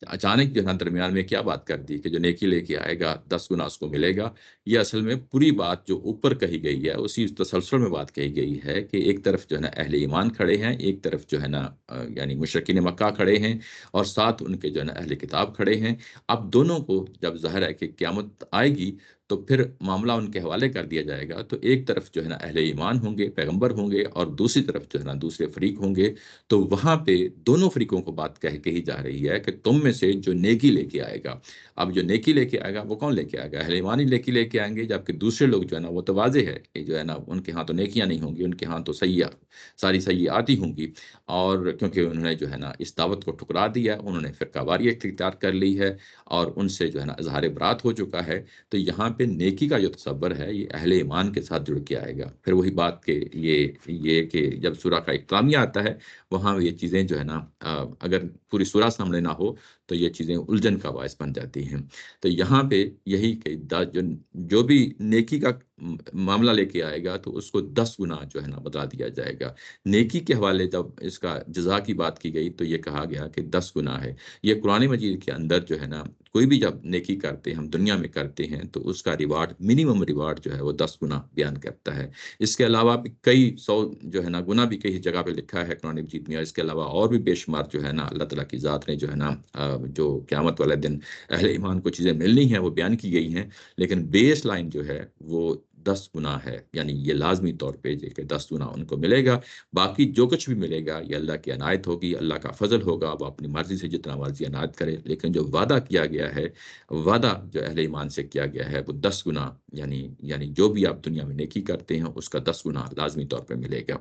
اچانک جو ہے نا درمیان میں کیا بات کر دی کہ جو نیکی لے کے آئے گا 10 گنا اس کو ملے گا۔ یہ اصل میں پوری بات جو اوپر کہی گئی ہے اسی تسلسل میں بات کہی گئی ہے کہ ایک طرف جو ہے نا اہل ایمان کھڑے ہیں، ایک طرف جو ہے نا یعنی مشرکین مکہ کھڑے ہیں، اور ساتھ ان کے جو ہے نا اہل کتاب کھڑے ہیں۔ اب دونوں کو جب ظاہر ہے کہ قیامت آئے گی تو پھر معاملہ ان کے حوالے کر دیا جائے گا، تو ایک طرف جو ہے نا اہل ایمان ہوں گے، پیغمبر ہوں گے، اور دوسری طرف جو ہے نا دوسرے فریق ہوں گے. تو وہاں پہ دونوں فریقوں کو بات کہی جا رہی ہے کہ تم میں سے جو نیکی لے کے آئے گا. اب جو نیکی لے کے آئے گا وہ کون لے کے آئے گا؟ اہل ایمان ہی نیکی لے کے آئیں گے، جبکہ دوسرے لوگ جو ہے نا وہ تو واضح ہے کہ جو ہے نا ان کے ہاں تو نیکیاں نہیں ہوں گی، ان کے ہاں تو ساری سیئات ہی ہوں گی. اور کیونکہ انہوں نے جو ہے نا اس دعوت کو ٹھکرا دیا، انہوں نے فرقہ واریت اختیار کر لی ہے، اور ان سے جو ہے نا اظہار برات ہو چکا ہے. تو یہاں پہ نیکی کا جو تصور ہے یہ اہل ایمان کے ساتھ جڑ کے آئے گا. پھر وہی بات کہ یہ کہ جب سورہ کا اختتامیہ آتا ہے وہاں یہ چیزیں جو ہے نا اگر پوری سورہ سامنے نہ ہو تو یہ چیزیں الجھن کا باعث بن جاتی ہیں. تو یہاں پہ یہی کہ جو بھی نیکی کا معاملہ لے کے آئے گا تو اس کو 10 گنا جو ہے نا بدلا دیا جائے گا. نیکی کے حوالے جب اس کا جزا کی بات کی گئی تو یہ کہا گیا کہ 10 گنا ہے. یہ قرآن مجید کے اندر جو ہے نا کوئی بھی جب نیکی کرتے ہیں، ہم دنیا میں کرتے ہیں، تو اس کا ریوارڈ، منیمم ریوارڈ جو ہے وہ 10 گنا بیان کرتا ہے. اس کے علاوہ بھی کئی سو جو ہے نا گنا بھی کئی جگہ پہ لکھا ہے قرآن مجید میں. اور اس کے علاوہ اور بھی بے شمار جو ہے نا اللہ تعالیٰ کی ذات نے جو ہے نا جو قیامت والے دن اہل ایمان کو چیزیں ملنی ہیں وہ بیان کی گئی ہیں. لیکن بیس لائن جو ہے وہ 10 گنا ہے، یعنی یہ لازمی طور پہ کہ 10 گنا ان کو ملے گا. باقی جو کچھ بھی ملے گا یہ اللہ کی عنایت ہوگی، اللہ کا فضل ہوگا، وہ اپنی مرضی سے جتنا مرضی عنایت کرے. لیکن جو وعدہ کیا گیا ہے، وعدہ جو اہل ایمان سے کیا گیا ہے وہ 10 گنا، یعنی جو بھی آپ دنیا میں نیکی کرتے ہیں اس کا 10 گنا لازمی طور پہ ملے گا.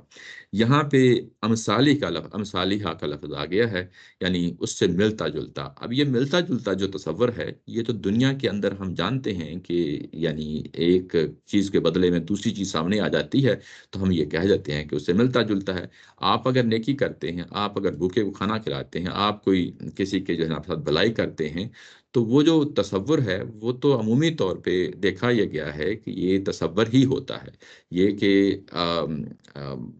یہاں پہ امثالیہ کا لفظ آ گیا ہے، یعنی اس سے ملتا جلتا. اب یہ ملتا جلتا جو تصور ہے یہ تو دنیا کے اندر ہم جانتے ہیں کہ یعنی ایک چیز کے بدلے میں دوسری چیز سامنے آ جاتی ہے تو ہم یہ کہہ دیتے ہیں کہ اس سے ملتا جلتا ہے. آپ اگر نیکی کرتے ہیں، آپ اگر بھوکے کو کھانا کھلاتے ہیں، آپ کوئی کسی کے جو ہے نا ساتھ بھلائی کرتے ہیں، تو وہ جو تصور ہے وہ تو عمومی طور پہ دیکھا یہ گیا ہے کہ یہ تصور ہی ہوتا ہے. یہ کہ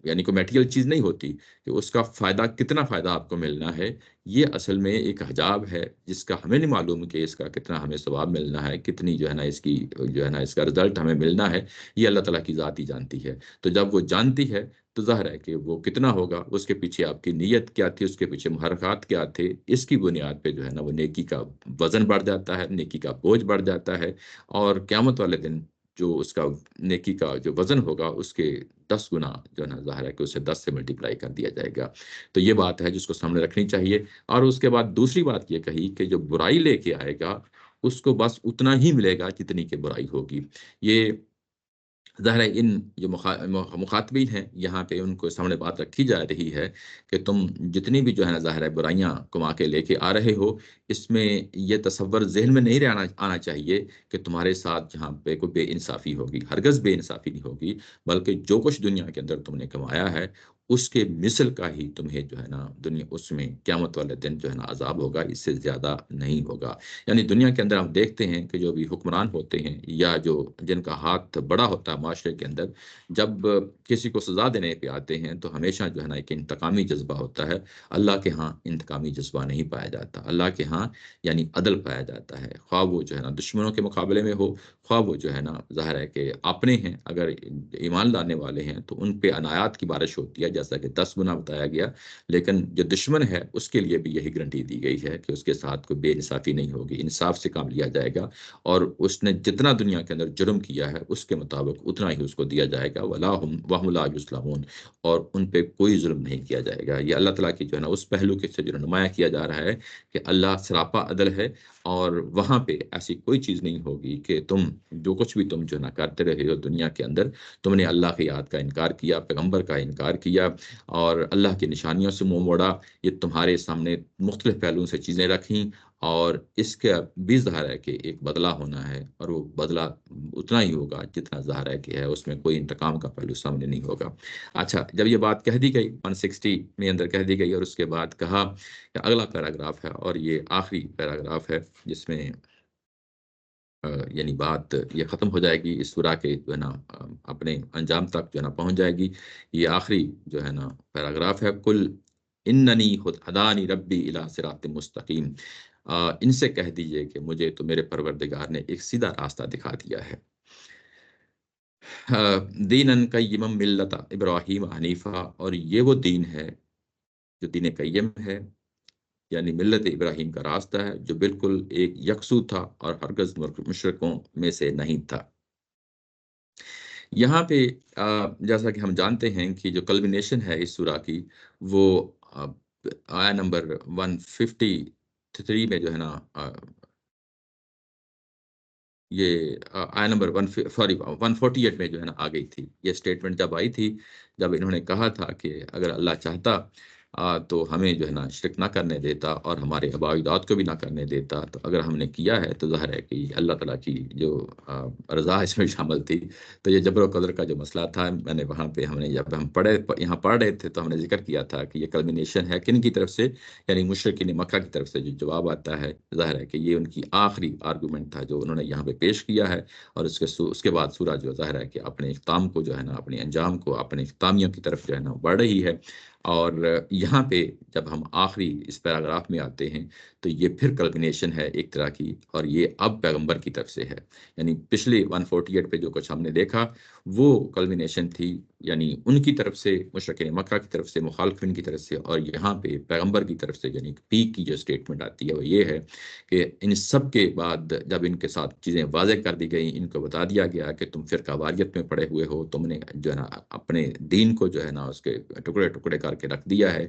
یعنی کوئی میٹیریل چیز نہیں ہوتی کہ اس کا فائدہ، کتنا فائدہ آپ کو ملنا ہے. یہ اصل میں ایک حجاب ہے جس کا ہمیں نہیں معلوم کہ اس کا کتنا ہمیں ثواب ملنا ہے، کتنی جو ہے نا اس کی جو ہے نا اس کا رزلٹ ہمیں ملنا ہے. یہ اللہ تعالیٰ کی ذات ہی جانتی ہے. تو جب وہ جانتی ہے تو ظاہر ہے کہ وہ کتنا ہوگا، اس کے پیچھے آپ کی نیت کیا تھی، اس کے پیچھے محرکات کیا تھے، اس کی بنیاد پہ جو ہے نا وہ نیکی کا وزن بڑھ جاتا ہے، نیکی کا بوجھ بڑھ جاتا ہے. اور قیامت والے دن جو اس کا نیکی کا جو وزن ہوگا اس کے 10 گنا جو ہے نا ظاہر ہے کہ اسے 10 سے ملٹیپلائی کر دیا جائے گا. تو یہ بات ہے جس کو سامنے رکھنی چاہیے. اور اس کے بعد دوسری بات یہ کہی کہ جو برائی لے کے آئے گا اس کو بس اتنا ہی ملے گا جتنی کی برائی ہوگی. یہ ظاہر ہے ان جو مخاطبین ہیں یہاں پہ ان کو سامنے بات رکھی جا رہی ہے کہ تم جتنی بھی جو ہے نا ظاہر ہے برائیاں کما کے لے کے آ رہے ہو، اس میں یہ تصور ذہن میں نہیں آنا چاہیے کہ تمہارے ساتھ جہاں پہ کوئی بے انصافی ہوگی. ہرگز بے انصافی نہیں ہوگی، بلکہ جو کچھ دنیا کے اندر تم نے کمایا ہے اس کے مثل کا ہی تمہیں جو ہے نا دنیا اس میں قیامت والے دن جو ہے نا عذاب ہوگا، اس سے زیادہ نہیں ہوگا. یعنی دنیا کے اندر ہم دیکھتے ہیں کہ جو بھی حکمران ہوتے ہیں یا جو جن کا ہاتھ بڑا ہوتا ہے معاشرے کے اندر، جب کسی کو سزا دینے پہ آتے ہیں تو ہمیشہ جو ہے نا ایک انتقامی جذبہ ہوتا ہے. اللہ کے ہاں انتقامی جذبہ نہیں پایا جاتا. اللہ کے ہاں یعنی عدل پایا جاتا ہے، خواہ وہ جو ہے نا دشمنوں کے مقابلے میں ہو، خواہ وہ جو ہے نا ظاہر ہے کہ اپنے ہیں اگر ایمان لانے والے ہیں تو ان پہ عنایات کی بارش ہوتی ہے جیسا کہ 10 گنا بتایا گیا. لیکن جو دشمن ہے اس کے لیے بھی یہی گارنٹی دی گئی ہے کہ اس کے ساتھ کوئی بے انصافی نہیں ہوگی، انصاف سے کام لیا جائے گا، اور اس نے جتنا دنیا کے اندر جرم کیا ہے اس کے مطابق اتنا ہی اس کو دیا جائے گا. وَهُمْ لَا يُظْلَمُونَ، اور ان پہ کوئی ظلم نہیں کیا جائے گا. یہ اللہ تعالیٰ کی جو ہے نا اس پہلو کے سے جو نمایاں کیا جا رہا ہے کہ اللہ سراپا عدل ہے، اور وہاں پہ ایسی کوئی چیز نہیں ہوگی کہ تم جو کچھ بھی تم جو نہ کرتے رہے ہو دنیا کے اندر، تم نے اللہ کی یاد کا انکار کیا، پیغمبر کا انکار کیا، اور اللہ کی نشانیوں سے منہ موڑا. یہ تمہارے سامنے مختلف پہلوؤں سے چیزیں رکھیں، اور اس کا بھی ظاہر ہے کہ ایک بدلہ ہونا ہے، اور وہ بدلہ اتنا ہی ہوگا جتنا ظاہر ہے کہ ہے، اس میں کوئی انتقام کا پہلو سامنے نہیں ہوگا. اچھا، جب یہ بات کہہ دی گئی 160 میں اندر کہہ دی گئی، اور اس کے بعد کہا کہ اگلا پیراگراف ہے اور یہ آخری پیراگراف ہے جس میں یعنی بات یہ ختم ہو جائے گی، اس سورہ کے جو ہے نا اپنے انجام تک جو ہے نا پہنچ جائے گی. یہ آخری جو ہے نا پیراگراف ہے. کل اننی ہدانی ربی الی صراط مستقیم، ان سے کہہ دیجئے کہ مجھے تو میرے پروردگار نے ایک سیدھا راستہ دکھا دیا ہے. دینن قیما ملت ابراہیم حنیفہ، اور یہ وہ دین ہے جو دین قیم ہے، یعنی ملت ابراہیم کا راستہ ہے جو بالکل ایک یکسو تھا اور ہرگز مشرکوں میں سے نہیں تھا۔ یہاں پہ جیسا کہ ہم جانتے ہیں کہ جو کلمینیشن ہے اس سورہ کی، وہ آ، آیا نمبر 153 میں جو ہے نا، یہ آیا نمبر 148 میں جو ہے نا آ گئی تھی۔ یہ سٹیٹمنٹ جب آئی تھی، جب انہوں نے کہا تھا کہ اگر اللہ چاہتا تو ہمیں جو ہے نا شرک نہ کرنے دیتا اور ہمارے آباء و اجداد کو بھی نہ کرنے دیتا، تو اگر ہم نے کیا ہے تو ظاہر ہے کہ اللہ تعالیٰ کی جو رضا اس میں شامل تھی۔ تو یہ جبر و قدر کا جو مسئلہ تھا، میں نے وہاں پہ جب ہم یہاں پڑھ رہے تھے تو ہم نے ذکر کیا تھا کہ یہ کلمینیشن ہے کن کی طرف سے، یعنی مشرکین مکہ کی طرف سے جو جواب آتا ہے، ظاہر ہے کہ یہ ان کی آخری آرگومنٹ تھا جو انہوں نے یہاں پہ پیش کیا ہے۔ اور اس کے بعد سورہ جو ظاہر ہے کہ اپنے اختتام کو جو ہے نا، اپنے انجام کو، اپنے اختتامیہ کی طرف جو ہے نا بڑھ رہی ہے۔ اور یہاں پہ جب ہم آخری اس پیراگراف میں آتے ہیں تو یہ پھر کلمینیشن ہے ایک طرح کی، اور یہ اب پیغمبر کی طرف سے ہے۔ یعنی پچھلے 148 پہ جو کچھ ہم نے دیکھا وہ کلمینیشن تھی، یعنی ان کی طرف سے، مشرکین مکہ کی طرف سے، مخالفین کی طرف سے، اور یہاں پہ پیغمبر کی طرف سے یعنی پیک کی جو سٹیٹمنٹ آتی ہے وہ یہ ہے کہ ان سب کے بعد جب ان کے ساتھ چیزیں واضح کر دی گئیں، ان کو بتا دیا گیا کہ تم فرقہ واریت میں پڑے ہوئے ہو، تم نے جو ہے نا اپنے دین کو جو ہے نا اس کے ٹکڑے ٹکڑے کر کے رکھ دیا ہے،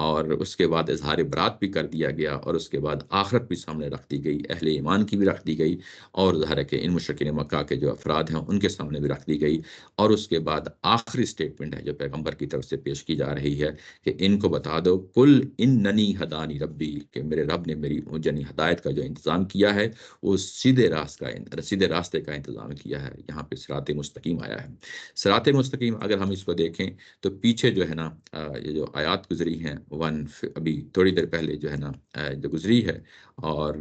اور اس کے بعد اظہار برات بھی کر دیا گیا، اور اس کے بعد آخرت بھی سامنے رکھ دی گئی، اہل ایمان کی بھی رکھ دی گئی، اور ظاہر ہے کہ ان مشرکین مکہ کے جو افراد ہیں ان کے سامنے بھی رکھ دی گئی۔ اور اس کے بعد آخری سٹیٹمنٹ ہے جو پیغمبر کی طرف سے پیش کی جا رہی ہے کہ ان کو بتا دو، کل اننی ہدانی ربی، کہ میرے رب نے میری یعنی ہدایت کا جو انتظام کیا ہے وہ سیدھے راستے کا انتظام کیا ہے۔ یہاں پہ صراط مستقیم آیا ہے۔ صراط مستقیم اگر ہم اس کو دیکھیں تو پیچھے جو ہے نا یہ جو آیات گزری ہیں، ابھی تھوڑی دیر پہلے جو ہے نا جو گزری ہے، اور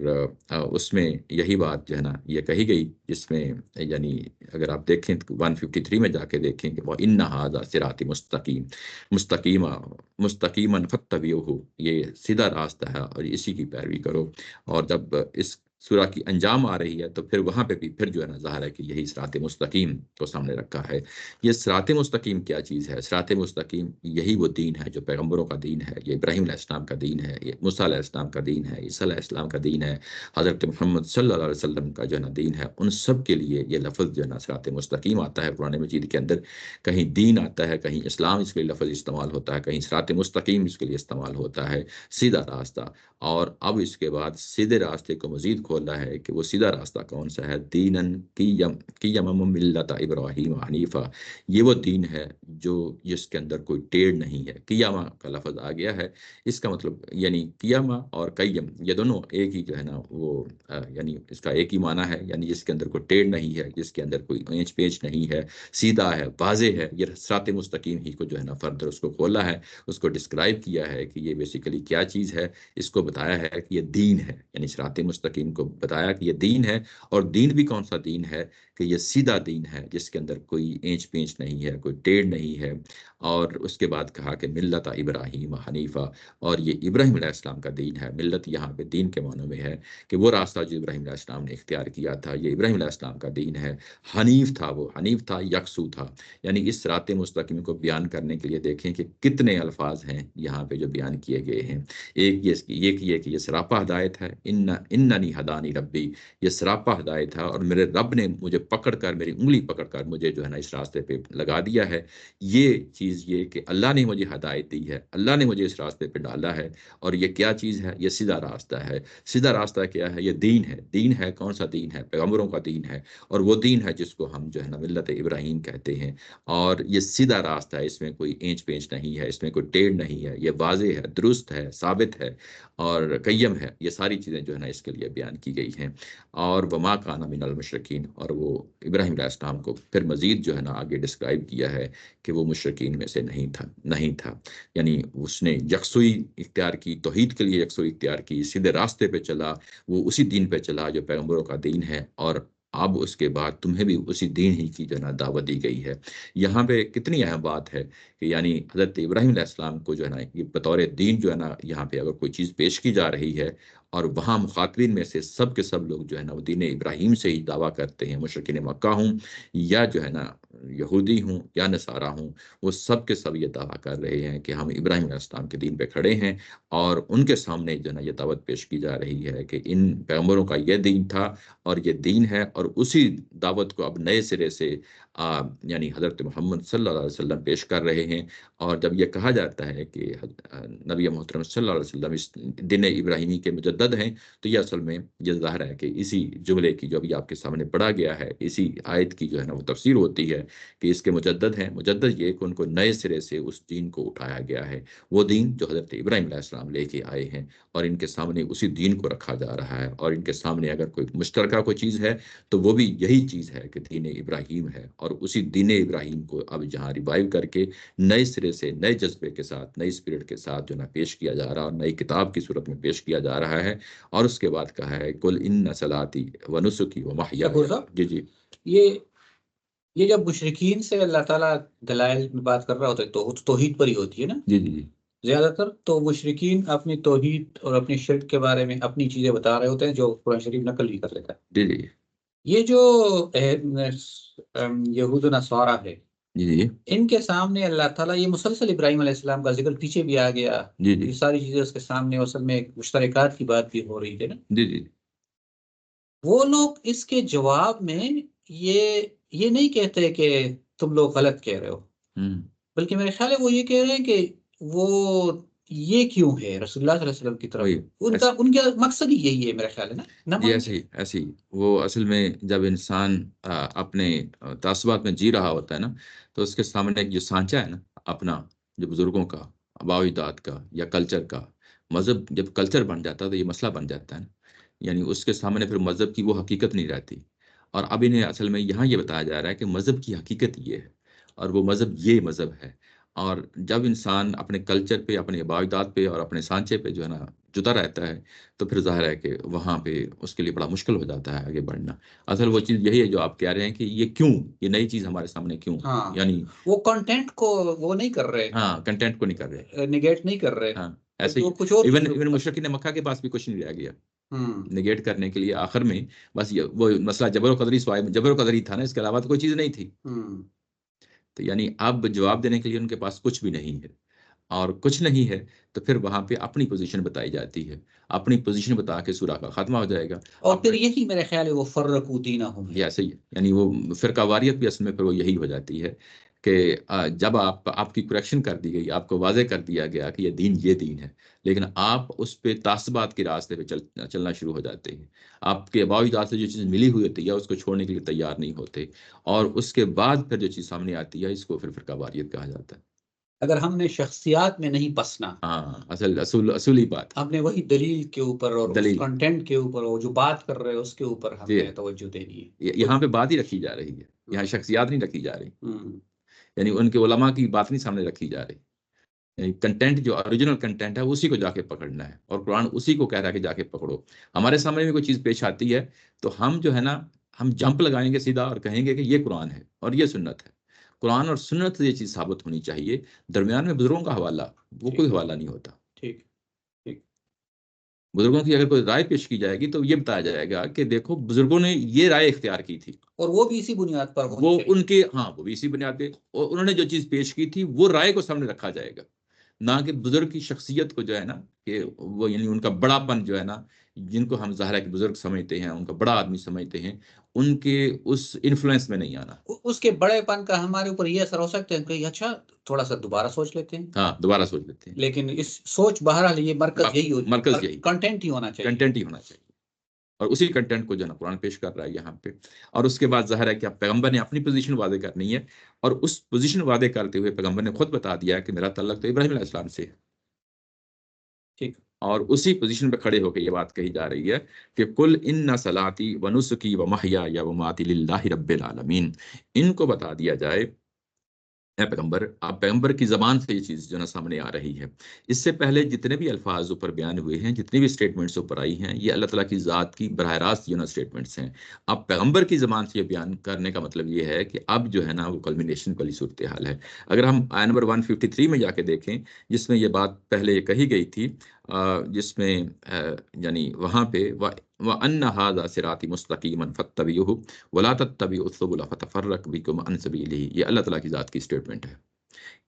اس میں یہی بات جو ہے نا یہ کہی گئی، جس میں یعنی اگر آپ دیکھیں تو 153 میں جا کے دیکھیں کہ وہ ان ھذا صراط مستقیم مستقیما فاتبعوہ، یہ سیدھا راستہ ہے اور اسی کی پیروی کرو۔ اور جب اس سورہ کی انجام آ رہی ہے تو پھر وہاں پہ بھی پھر جو ہے نا ظاہر ہے کہ یہی صراط مستقیم کو سامنے رکھا ہے۔ یہ صراط مستقیم کیا چیز ہے؟ صراط مستقیم یہی وہ دین ہے جو پیغمبروں کا دین ہے، یہ ابراہیم علیہ السلام کا دین ہے، یہ موسیٰ علیہ السلام کا دین ہے، عیسیٰ علیہ السلام کا دین ہے، حضرت محمد صلی اللہ علیہ وسلم کا جو ہے نا دین ہے۔ ان سب کے لیے یہ لفظ جو ہے نا صراط مستقیم آتا ہے قرآن مجید کے اندر، کہیں دین آتا ہے، کہیں اسلام اس کے لیے لفظ استعمال ہوتا ہے، کہیں صراط مستقیم اس کے لیے استعمال ہوتا ہے، سیدھا راستہ۔ اور اب اس کے بعد سیدھے راستے کو مزید کھولا ہے کہ وہ سیدھا راستہ کون سا ہے؟ دینن قیما ملت ابراہیم حنیفہ، یہ وہ دین ہے جو جس کے اندر کوئی ٹیڑھ نہیں ہے۔ قیامہ کا لفظ آ گیا ہے، اس کا مطلب یعنی قیامہ اور قیم یہ دونوں ایک ہی جو ہے نا وہ یعنی اس کا ایک ہی معنی ہے، یعنی جس کے اندر کوئی ٹیڑھ نہیں ہے، جس کے اندر کوئی اونچ پیچ نہیں ہے، سیدھا ہے، واضح ہے۔ یہ صراط مستقیم ہی کو جو ہے نا فردر اس کو کھولا ہے، اس کو ڈسکرائب کیا ہے کہ یہ بیسیکلی کیا چیز ہے۔ اس کو بتایا ہے کہ یہ دین ہے، یعنی صراط مستقیم کو بتایا کہ یہ دین ہے، اور دین بھی کون سا دین ہے کہ یہ سیدھا دین ہے جس کے اندر کوئی اینچ پینچ نہیں ہے، کوئی ٹیڑھ نہیں ہے۔ اور اس کے بعد کہا کہ ملت ابراہیم حنیفہ، اور یہ ابراہیم علیہ السلام کا دین ہے۔ ملت یہاں پہ دین کے معنوں میں ہے کہ وہ راستہ جو ابراہیم علیہ السلام نے اختیار کیا تھا، یہ ابراہیم علیہ السلام کا دین ہے۔ حنیف تھا، وہ حنیف تھا، یکسو تھا۔ یعنی اس صراط مستقیم کو بیان کرنے کے لیے دیکھیں کہ کتنے الفاظ ہیں یہاں پہ جو بیان کیے گئے ہیں۔ ایک یہ کہ یہ سراپا ہدایت ہے، اننی ہدانی ربی، یہ سراپا ہدایت ہے اور میرے رب نے مجھے پکڑ کر، میری انگلی پکڑ کر مجھے جو ہے نا اس راستے پہ لگا دیا ہے۔ یہ چیز یہ کہ اللہ نے مجھے ہدایت دی ہے، اللہ نے مجھے اس راستے پہ ڈالا ہے، اور یہ کیا چیز ہے؟ یہ سیدھا راستہ ہے۔ سیدھا راستہ کیا ہے؟ یہ دین ہے۔ دین ہے کون سا دین ہے؟ پیغمبروں کا دین ہے، اور وہ دین ہے جس کو ہم جو ہے نا ملت ابراہیم کہتے ہیں۔ اور یہ سیدھا راستہ ہے، اس میں کوئی اینچ پینچ نہیں ہے، اس میں کوئی ٹیڑھ نہیں ہے، یہ واضح ہے، درست ہے، ثابت ہے اور قیم ہے۔ یہ ساری چیزیں جو ہے نا اس کے لیے بیان کی گئی ہیں۔ اور وما کان من المشرکین، اور وہ ابراہیم علیہ السلام کو پھر مزید جو ہے نا آگے ڈسکرائب کیا ہے کہ وہ مشرکین میں سے نہیں تھا۔ یعنی اس نے یکسوئی اختیار کی، توحید کے لیے یکسوئی اختیار کی، سیدھے راستے پہ چلا، وہ اسی دین پہ چلا جو پیغمبروں کا دین ہے، اور اب اس کے بعد تمہیں بھی اسی دین ہی کی جو ہے نا دعوت دی گئی ہے۔ یہاں پہ کتنی اہم بات ہے کہ یعنی حضرت ابراہیم علیہ السلام کو جو ہے نا یہ بطور دین جو ہے نا یہاں پہ اگر کوئی چیز پیش کی جا رہی ہے، اور وہاں مخاطبین میں سے سب کے سب لوگ جو ہے نا وہ دین ابراہیم سے ہی دعویٰ کرتے ہیں، مشرکین مکہ ہوں یا جو ہے نا یہودی ہوں یا نصارہ ہوں، وہ سب کے سب یہ دعویٰ کر رہے ہیں کہ ہم ابراہیم علیہ السلام کے دین پہ کھڑے ہیں، اور ان کے سامنے جو ہے نا یہ دعوت پیش کی جا رہی ہے کہ ان پیغمبروں کا یہ دین تھا اور یہ دین ہے، اور اسی دعوت کو اب نئے سرے سے یعنی حضرت محمد صلی اللہ علیہ وسلم پیش کر رہے ہیں۔ اور جب یہ کہا جاتا ہے کہ نبی محترم صلی اللہ علیہ وسلم اس دین ابراہیمی کے مجدد ہیں، تو یہ اصل میں یہ ظاہر ہے کہ اسی جملے کی جو ابھی آپ کے سامنے پڑھا گیا ہے، اسی آیت کی جو ہے نا وہ تفسیر ہوتی ہے کہ اس کے مجدد ہیں۔ مجدد یہ کہ ان کو نئے سرے سے اس دین کو اٹھایا گیا ہے، وہ دین جو حضرت ابراہیم علیہ السلام لے کے آئے ہیں، اور ان کے سامنے اسی دین کو رکھا جا رہا ہے، اور ان کے سامنے اگر کوئی مشترکہ کوئی چیز ہے تو وہ بھی یہی چیز ہے کہ دین ابراہیم ہے، اور اسی دین ابراہیم کو اب جہاں ریوائیو کر کے نئے سرے سے نئے جذبے کے ساتھ نئی اسپرٹ کے ساتھ جو نا پیش کیا جا رہا ہے، اور نئی کتاب کی صورت میں پیش کیا جا رہا ہے۔ اور اس کے بعد کہا ہے کل ان صلاتی و نسکی و ظہور محیایا۔ صاحب، جی جی یہ یہ جب مشرکین سے اللہ تعالیٰ دلائل میں بات کر رہا ہوتا ہے تو توحید پر ہی ہوتی ہے نا جی جی جی زیادہ تر، تو مشرکین اپنی توحید اور اپنی شرک کے بارے میں اپنی چیزیں بتا رہے ہوتے ہیں جو قرآن شریف نقل بھی کر لیتا ہے۔ جی جی یہ جو یہود و نصارہ ہے، جی جی ان کے سامنے اللہ تعالیٰ یہ مسلسل ابراہیم علیہ السلام کا ذکر پیچھے بھی آ گیا، جی جی یہ ساری چیزیں اس کے سامنے اصل میں ایک مشترکات کی بات بھی ہو رہی تھی نا۔ جی جی وہ لوگ اس کے جواب میں یہ نہیں کہتے کہ تم لوگ غلط کہہ رہے ہو، ہوں بلکہ میرے خیال ہے وہ یہ کہہ رہے ہیں کہ وہ یہ کیوں ہے رسول اللہ صلی اللہ علیہ وسلم کی طرف، وہی ان کا مقصد ہی یہی ہے میرے خیال ہے نا، نہ جی مانتے۔ ایسے ہی وہ اصل میں جب انسان اپنے تعصبات میں جی رہا ہوتا ہے نا، تو اس کے سامنے ایک جو سانچہ ہے نا اپنا، جو بزرگوں کا، آباء و اجداد کا یا کلچر کا، مذہب جب کلچر بن جاتا ہے تو یہ مسئلہ بن جاتا ہے نا، یعنی اس کے سامنے پھر مذہب کی وہ حقیقت نہیں رہتی۔ اور اب انہیں اصل میں یہاں یہ بتایا جا رہا ہے کہ مذہب کی حقیقت یہ ہے، اور وہ مذہب یہ مذہب ہے۔ اور جب انسان اپنے کلچر پہ، اپنے آباء و اجداد پہ اور اپنے سانچے پہ جو ہے نا جدا رہتا ہے، تو پھر ظاہر ہے کہ وہاں پہ اس کے لیے بڑا مشکل ہو جاتا ہے آگے بڑھنا۔ اصل وہ چیز یہی ہے جو آپ کہہ رہے ہیں کہ یہ کیوں، یہ نئی چیز ہمارے سامنے کیوں، ہاں، یعنی وہ کنٹینٹ کو وہ نہیں کر رہے، ہاں کنٹینٹ کو نہیں کر رہے۔ نگیٹ نہیں کر رہے، ہاں ایسے بلکہ ہی وہ کچھ اور چیزوں ایون پر۔ مشرکین مکہ کے پاس بھی کچھ نہیں رہ گیا ہوں نگیٹ کرنے کے لیے آخر میں، بس یہ وہ مسئلہ جبر و قدری سوائے جبر و قدری تھا نا، اس کے علاوہ تو کوئی چیز نہیں تھی۔ ہوں تو یعنی اب جواب دینے کے لیے ان کے پاس کچھ بھی نہیں ہے، اور کچھ نہیں ہے تو پھر وہاں پہ اپنی پوزیشن بتائی جاتی ہے، اپنی پوزیشن بتا کے سورہ کا خاتمہ ہو جائے گا۔ اور اب پھر یہی میرے خیال ہے وہ فرقوا دینہم یہ ہے۔ ایسے ہی ہے، یعنی وہ فرقہ واریت بھی اصل میں پھر وہ یہی ہو جاتی ہے کہ جب آپ کی کریکشن کر دی گئی، آپ کو واضح کر دیا گیا کہ یہ دین ہے، لیکن آپ اس پہ تعصبات کے راستے پہ چلنا شروع ہو جاتے ہیں۔ آپ کے آباء و اجداد سے جو چیز ملی ہوئی ہوتی ہے اس کو چھوڑنے کے لیے تیار نہیں ہوتے، اور اس کے بعد پھر جو چیز سامنے آتی ہے اس کو پھر فرقہ واریت کہا جاتا ہے۔ اگر ہم نے شخصیات میں نہیں بسنا، ہاں اصولی بات ہم نے وہی دلیل کے اوپر اور اس دلیل، کنٹینٹ کے اوپر اور جو بات کر رہے ہیں اس کے اوپر ہم جی نے توجہ دینی ہے یہاں پہ بات ہی رکھی جا رہی ہے، یہاں ہوں شخصیات نہیں رکھی جا رہی، ہوں یعنی ان کے علماء کی بات نہیں سامنے رکھی جا رہی۔ کنٹینٹ جو اوریجنل کنٹینٹ ہے اسی کو جا کے پکڑنا ہے، اور قرآن اسی کو کہہ رہا ہے کہ جا کے پکڑو۔ ہمارے سامنے میں کوئی چیز پیش آتی ہے تو ہم جو ہے نا ہم جمپ لگائیں گے سیدھا اور کہیں گے کہ یہ قرآن ہے اور یہ سنت ہے۔ قرآن اور سنت سے یہ چیز ثابت ہونی چاہیے، درمیان میں بزرگوں کا حوالہ وہ ٹھیک کوئی حوالہ نہیں ہوتا۔ ٹھیک ٹھیک بزرگوں کی اگر کوئی رائے پیش کی جائے گی تو یہ بتایا جائے گا کہ دیکھو بزرگوں نے یہ رائے اختیار کی تھی، اور وہ بھی اسی بنیاد پر وہ ہونی چاہیے۔ ان کے ہاں وہ بھی اسی بنیاد پہ، اور انہوں نے جو چیز پیش کی تھی وہ رائے کو سامنے رکھا جائے گا، نہ کہ بزرگ کی شخصیت کو جو ہے نا کہ وہ یعنی ان کا بڑا پن جو ہے نا، جن کو ہم ظاہر ہے کہ بزرگ سمجھتے ہیں، ان کا بڑا آدمی سمجھتے ہیں، ان کے اس انفلوئنس میں نہیں آنا۔ اس کے بڑے پن کا ہمارے اوپر یہ اثر ہو سکتا ہے کہ اچھا تھوڑا سا دوبارہ سوچ لیتے ہیں، ہاں دوبارہ سوچ لیتے ہیں، لیکن اس سوچ بہرحال یہ مرکز یہی ہو، مرکز یہی کنٹینٹ ہی ہونا چاہیے۔ کنٹینٹ ہی ہونا چاہیے، اور اسی کنٹینٹ کو جو ہے نا قرآن پیش کر رہا ہے یہاں پہ۔ اور اس کے بعد ظاہر ہے کہ اب پیغمبر نے اپنی پوزیشن واضح کرنی ہے، اور اس پوزیشن واضح کرتے ہوئے پیغمبر نے خود بتا دیا ہے کہ میرا تعلق تو ابراہیم علیہ السلام سے ہے، ٹھیک اور اسی پوزیشن پہ کھڑے ہو کے یہ بات کہی جا رہی ہے کہ کل ان صلاتی و نسکی و محیایا و مماتی للہ رب العالمین۔ ان کو بتا دیا جائے اے پیغمبر، آپ پیغمبر کی زبان سے یہ چیز جو نا سامنے آ رہی ہے۔ اس سے پہلے جتنے بھی الفاظ اوپر بیان ہوئے ہیں، جتنی بھی اسٹیٹمنٹس اوپر آئی ہیں، یہ اللہ تعالیٰ کی ذات کی براہ راست جو نا اسٹیٹمنٹس ہیں۔ اب پیغمبر کی زبان سے یہ بیان کرنے کا مطلب یہ ہے کہ اب جو ہے نا وہ کلمینیشن والی صورتحال ہے۔ اگر ہم آیت نمبر 153 میں جا کے دیکھیں، جس میں یہ بات پہلے یہ کہی گئی تھی، جس میں یعنی وہاں پہ وَأَنَّ هَذَا صِرَاطِي مُسْتَقِيمًا فَاتَّبِعُوهُ وَلَا تَتَّبِعُوا السُّبُلَ فَتَفَرَّقَ بِكُمْ عَنْ سَبِيلِهِ، یہ اللہ تعالیٰ کی ذات کی اسٹیٹمنٹ ہے۔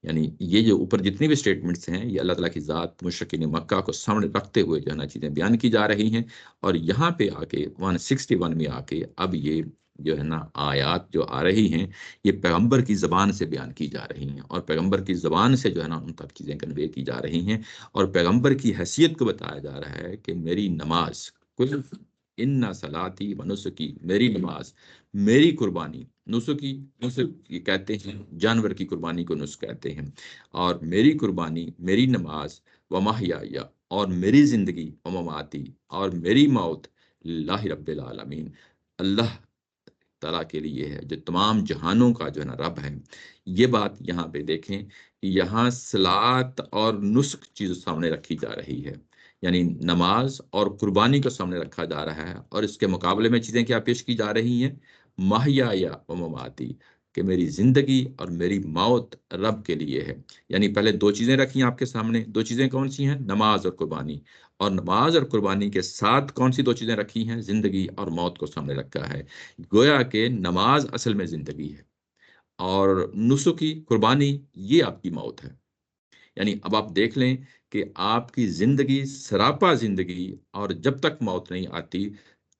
یعنی یہ جو اوپر جتنی بھی اسٹیٹمنٹس ہیں، یہ اللہ تعالیٰ کی ذات مشرکین مکہ کو سامنے رکھتے ہوئے جو ہے نا چیزیں بیان کی جا رہی ہیں، اور یہاں پہ آ کے 161 میں آ کے اب یہ جو ہے نا آیات جو آ رہی ہیں، یہ پیغمبر کی زبان سے بیان کی جا رہی ہیں، اور پیغمبر کی زبان سے جو ہے نا ان تک چیزیں کنوے کی جا رہی ہیں، اور پیغمبر کی حیثیت کو بتایا جا رہا ہے کہ میری نماز، کل ان صلاتی و نسکی، میری نماز، میری قربانی، نسکی، نسک یہ کہتے ہیں جانور کی قربانی کو نسک کہتے ہیں، اور میری قربانی، میری نماز، و محیا، اور میری زندگی، و مماتی، اور میری موت، اللہ رب العالمین، اللہ تعالیٰ کے لیے ہے جو تمام جہانوں کا جو ہے نا رب ہے۔ یہ بات یہاں پہ دیکھیں کہ یہاں صلات اور نسک چیز سامنے رکھی جا رہی ہے، یعنی نماز اور قربانی کو سامنے رکھا جا رہا ہے، اور اس کے مقابلے میں چیزیں کیا پیش کی جا رہی ہیں؟ محیا و مماتی، کہ میری زندگی اور میری موت رب کے لیے ہے۔ یعنی پہلے دو چیزیں رکھی ہیں آپ کے سامنے، دو چیزیں کون سی ہیں؟ نماز اور قربانی، اور نماز اور قربانی کے ساتھ کون سی دو چیزیں رکھی ہیں؟ زندگی اور موت کو سامنے رکھا ہے۔ گویا کہ نماز اصل میں زندگی ہے، اور نسکی، قربانی، یہ آپ کی موت ہے۔ یعنی اب آپ دیکھ لیں کہ آپ کی زندگی سراپا زندگی، اور جب تک موت نہیں آتی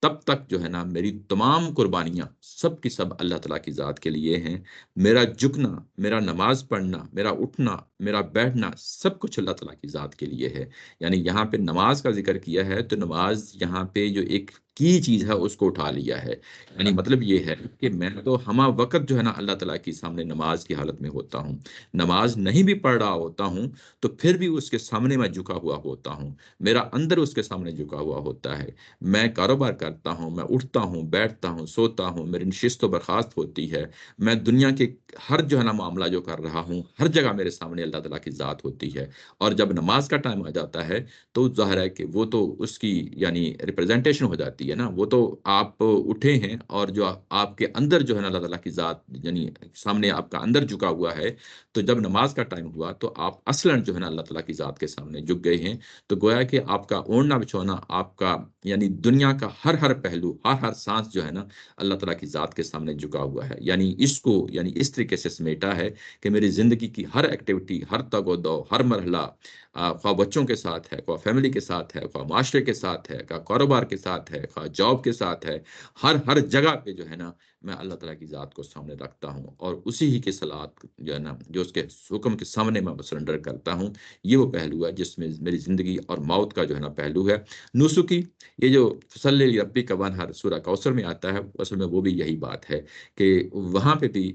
تب تک جو ہے نا میری تمام قربانیاں سب کی سب اللہ تعالیٰ کی ذات کے لیے ہیں۔ میرا جھکنا، میرا نماز پڑھنا، میرا اٹھنا، میرا بیٹھنا، سب کچھ اللہ تعالیٰ کی ذات کے لیے ہے۔ یعنی یہاں پہ نماز کا ذکر کیا ہے تو نماز یہاں پہ جو ایک کی چیز ہے اس کو اٹھا لیا ہے۔ یعنی مطلب یہ ہے کہ میں تو ہمہ وقت جو ہے نا اللہ تعالیٰ کی سامنے نماز کی حالت میں ہوتا ہوں، نماز نہیں بھی پڑھ رہا ہوتا ہوں تو پھر بھی اس کے سامنے میں جھکا ہوا ہوتا ہوں، میرا اندر اس کے سامنے جھکا ہوا ہوتا ہے۔ میں کاروبار کرتا ہوں، میں اٹھتا ہوں، بیٹھتا ہوں، سوتا ہوں، میری نشست و برخاست ہوتی ہے، میں دنیا کے ہر جو ہے نا معاملہ جو کر رہا ہوں، ہر جگہ میرے سامنے اللہ تعالیٰ کی ذات ہوتی ہے۔ اور جب نماز کا ٹائم آ جاتا ہے تو ظاہر ہے کہ وہ تو اس کی یعنی ریپرزنٹیشن ہو جاتی ہے نا، وہ تو آپ اٹھے ہیں، اور جو آپ کے اندر جو ہے نا اللہ تعالیٰ کی ذات یعنی سامنے آپ کا اندر جھکا ہوا ہے، تو جب نماز کا ٹائم ہوا تو آپ اصلاً جو ہے نا اللہ تعالیٰ کی ذات کے سامنے جھک گئے ہیں۔ تو گویا کہ آپ کا اوڑھنا بچھونا، آپ کا یعنی دنیا کا ہر ہر پہلو، ہر ہر سانس جو ہے نا اللہ تعالیٰ کی ذات کے سامنے جھکا ہوا ہے۔ یعنی اس کو یعنی اس طریقے سے سمیٹا ہے کہ میری زندگی کی ہر ایکٹیویٹی، ہر تگ و دو، ہر مرحلہ، خواہ بچوں کے ساتھ ہے، خواہ فیملی کے ساتھ ہے، خواہ معاشرے کے ساتھ ہے، خواہ کاروبار کے ساتھ ہے، خواہ جاب کے ساتھ ہے، ہر ہر جگہ پہ جو ہے نا میں اللہ تعالیٰ کی ذات کو سامنے رکھتا ہوں، اور اسی ہی کی صلات جو ہے نا جو اس کے حکم کے سامنے میں سرنڈر کرتا ہوں۔ یہ وہ پہلو ہے جس میں میری زندگی اور موت کا جو ہے نا پہلو ہے۔ نسکی، یہ جو فصلی ربی کا ونہر سورہ کوثر میں آتا ہے، اصل میں وہ بھی یہی بات ہے کہ وہاں پہ بھی